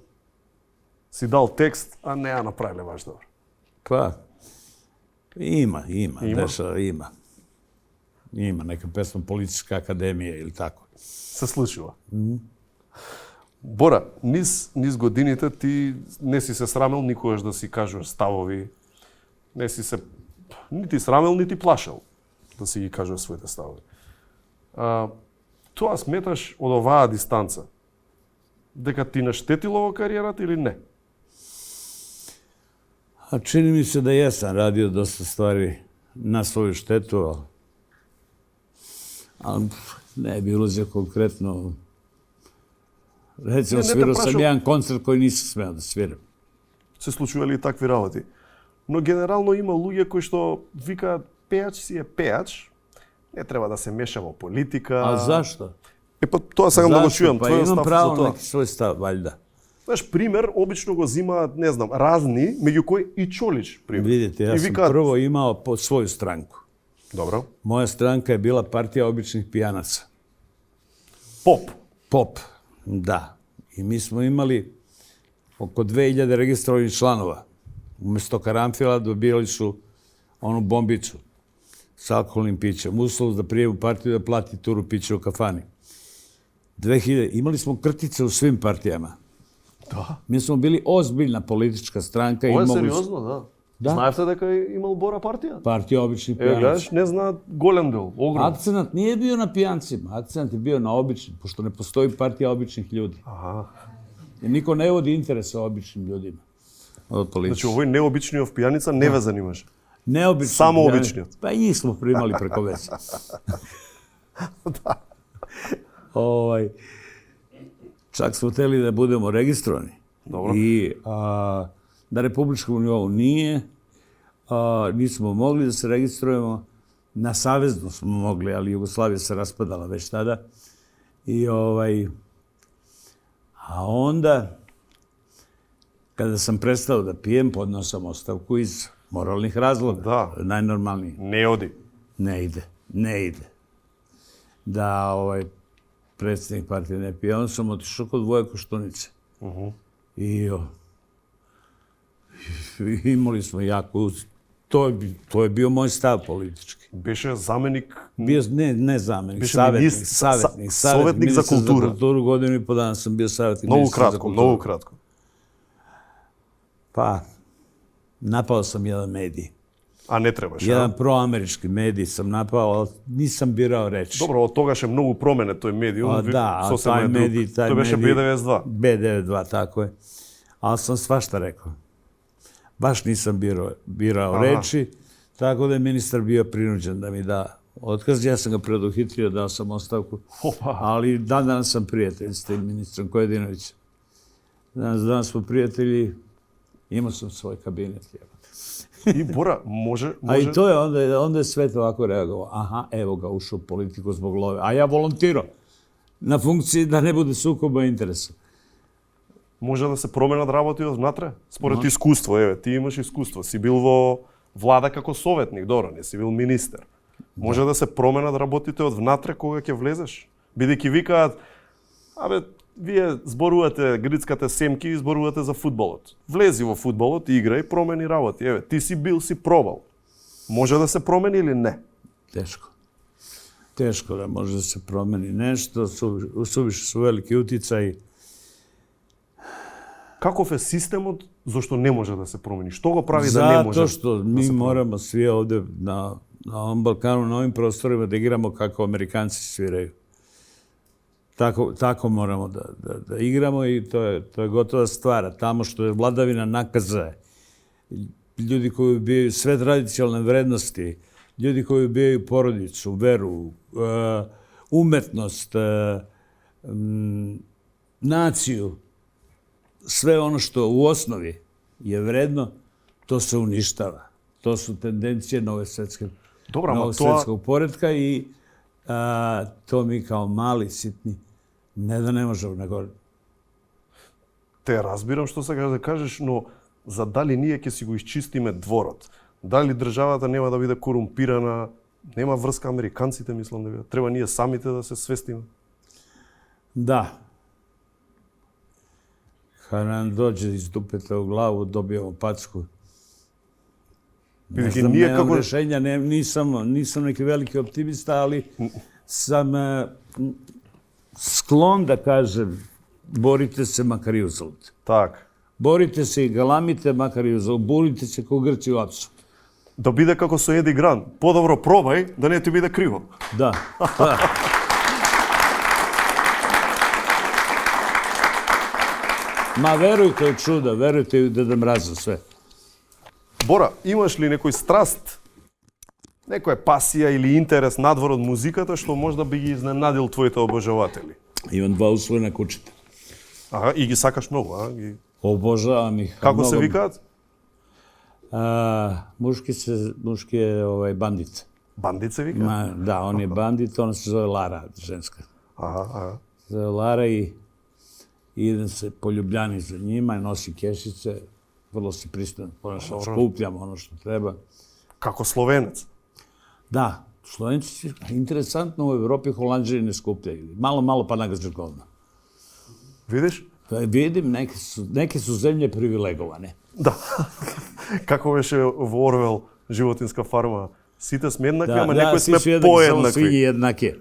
Си дал текст, а не ја направиле баш добро. Pa, ima, Ima? dešava, ima. Ima neka pesma Policijska akademija ili tako. Се случува. Бора, низ годините ти не си се срамел никогаш да си кажеш ставови, не си се нити срамел, нити плашел да си ги кажеш своите ставови. Тоа сметаш од оваа дистанца дека ти наштетило во кариерата или не? A čini mi se da jesam radio dosta stvari na svoju štetu, ali ne bi ulazio konkretno. Recimo, Ne te svirao sam prašam- jedan koncert koji nisam smeo da sviram. Се случували и такви работи. Но генерално има луѓе кои што викаат пеач си е пеач, не треба да се меша во политика. A zašto? Па тоа сакам да го Zašto? чујам, Pa твојот imam став pravo за na тоа. neki svoj stav, valjda. Знаеш, пример, обично го зимаат, не знам, разни, меѓу кои и Чолич, пример. Vidite, ja И sam викаат, prvo imao svoju stranku. Добро, Moja stranka je bila partija običnih pijanaca. поп. POP, da. I mi smo imali oko 2000 registrovanih članova. Umesto karanfila dobijali su onu bombicu sa alkoholnim pićem. Uslov da prijemu partiju da plati turu pića u kafani. 2000, imali smo krtice u svim partijama. Да. Mi smo bili ozbiljna politička stranka. Ова е i mogli сериозно, да. Да. Знаевте дека е имал Бора партија? Partija običnih Гледаш, pijanaca. не знаат голем дел, огром. Akcenat nije bio na pijancima, akcenat je bio na običnim, pošto ne postoji partija običnih ljudi. Аха. Jer niko ne vodi interesa običnim ljudima. Od politike. Значи, овој необичниот пијаница не ве занимаше. Neobični. Samo ja, obični. Pa i njih smo primali preko veze. Čak smo hteli da budemo registrovani. Dobro. I na republičkom nivou nije. Nismo mogli da se registrujemo. Na saveznu smo mogli, ali Jugoslavija se raspadala već tada. I a onda, kada sam prestao da pijem, podneo sam ostavku iz moralnih razloga. Da. Najnormalniji. Не оди. Ne ide. Da predsjednik partije ne pije. Onda sam otišao kod Voje Koštunice. I imali smo jako... To je bio moj stav politički. Беше заменик, Bio, ne zamenik, Беше savjetnik, ministar- savjetnik, savjetnik za ministar kulturu. Za kulturu, godinu i po dana sam bio savjetnik многу ministra za кратко, kulturu. многу кратко. Pa, napao sam jedan medij. А не требаше. Jedan а? proamerički medij sam napao, ali nisam birao reči. Добро, од тогаш е многу променет тој медиум. Da, a сосема taj е друг. medij, Тој беше B92. B92, tako je. Ali sam svašta rekao. baš nisam birao reči, tako da je ministar bio prinuđen da mi da otkaz. Ja sam ga preduhitrio, dao sam ostavku, ali danas sam prijatelj s tim ministrom Kojadinovićem. Danas smo prijatelji, imao sam svoj kabinet. И Бора, може... A i to je, onda je svet ovako reagovao. Aha, evo ga, ušao u politiku zbog love. A ja volontirao na funkciji da ne bude sukoba interesa. Може да се променат работи од внатре? Според искуство, еве, ти имаш искуство. Си бил во влада како советник, добро, не си бил министер. Може да се променат работите од внатре кога ќе влезеш? Бидејќи викаат, абе, вие зборувате грицката семки и зборувате за фудбалот. Влези во фудбалот, играј, промени работи. Еве, ти си бил, си пробал. Може да се промени или не? Teško. Teško da može da se promeni nešto, suviše su veliki uticaji. Каков е системот зашто не може да се промени? Што го прави да не може? Zato što mi moramo svi ovde na ovom Balkanu, na ovim prostorima da igramo kako Amerikanci sviraju. Tako moramo da igramo i to je gotova stvar. Tamo što je vladavina nakaza, ljudi koji ubijaju sve tradicionalne vrednosti, ljudi koji ubijaju porodicu, veru, umetnost, naciju, sve ono što u osnovi je vredno, to se uništava. To su tendencije novog svetskog poretka i to mi kao mali, sitni, ne da ne možemo nego... Те разбирам што сакаш да кажеш, но за дали ние ќе си го исчистиме дворот, дали државата нема да биде корумпирана, нема врска американците, мислам да бидат. Треба ние самите да се свестиме. Da. Kad nam dođe iz dupeta u glavu, dobijemo packu. Ne znam, nemam rešenja, nisam neki veliki optimista, ali sam sklon da kažem, borite se makar i uzalud. Так. Borite se i galamite makar i uzalud. Borite se kao Grci u apsu. Да биде како со Еди Грант. Подобро пробај, да не ти биде криво. Da. Da. Ma verujte u čuda, verujte u Deda Mraza, sve. Бора, имаш ли некој страст, некоја пасија или интерес надвор од музиката што може да би ги изненадил твоите обожаватели? Imam 2 usvojena kućeta. Аха, и ги сакаш многу, а? Obožavam ih. Како се викаат? Muški je bandit. Bandit se вика? Da, on je bandit, ona se zove Lara, ženska. Aha. Zove Lara i idem se po Ljubljani za njima, nosi kešice, vrlo se pristojno ponašam, skupljam ono što treba. Како словенец? Da, Slovenci, interesantno, u Evropi Holanđani ne skupljaju. Malo pa nagađa govno. Видиш? Vidim, neke su zemlje privilegovane. Да. Како беше во Орвел, животинска фарма? Сите сме еднакви, ама некои сме поеднакви. Сви еднакви.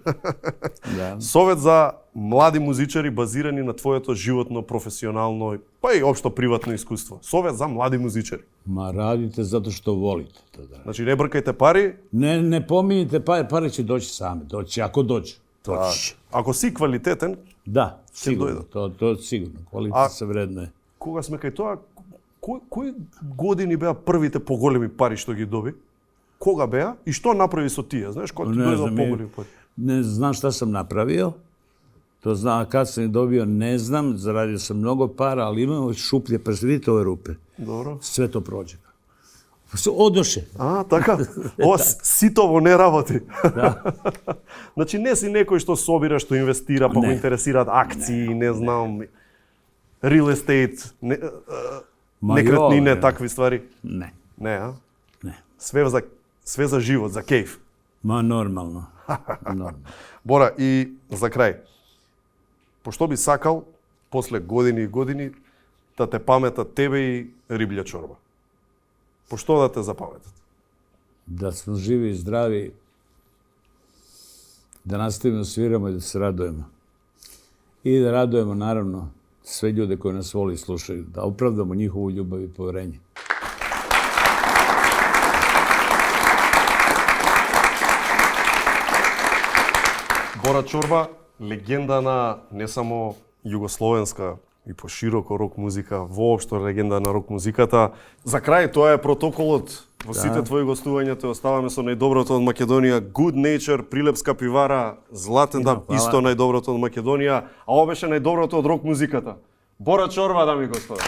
Совет за млади музичари базирани на твоето животно, професионално, па и општо приватно искуство. Совет за млади музичари. Ma radite zato što volite to da radite. Значи не бркајте пари. Ne pominjite pare će doći same, doći, ako dođe. Ако си квалитетен, da, sigurno, to sigurno, kvalitet se vrednuje. Кога сме кај тоа, кои години беа првите поголеми пари што ги доби? Кога беа и што направи со тие? Знаеш, кога ти дојде поголеми пари? Ne znam šta sam napravio, to znam, kad sam ih dobio ne znam, zaradio sam mnogo para, ali imamo šuplje, pa vidite ove rupe. Добро. Sve to prođe. Odoše. Така. Ова ситово не работи. Да. Значи не си некој што собира, што инвестира, па го интересираат акции, не знам, real estate, некретнине, такви ствари. Ne. Не, а? Ne. Све за живот, за кејф. Ma normalno. Бора, и за крај. Пошто би сакал, после години и години, да те паметат тебе и риблја чорба? Пошто да те запаметат? Da smo živi i zdravi, da nastavimo da sviramo i da se radujemo. I da radujemo, naravno, sve ljude koji nas voli i slušaju, da opravdamo njihovu ljubav i poverenje. Бора Чорба, легенда на не само југословенска и пошироко рок музика, воопшто легенда на рок музиката. За крај тоа е протоколот. Во сите твои гостувања те оставаме со најдоброто од Македонија, Good Nature, Прилепска пивара, Златен даб, исто најдоброто од Македонија, а ова беше најдоброто од рок музиката. Бора Чорба, дами и господа.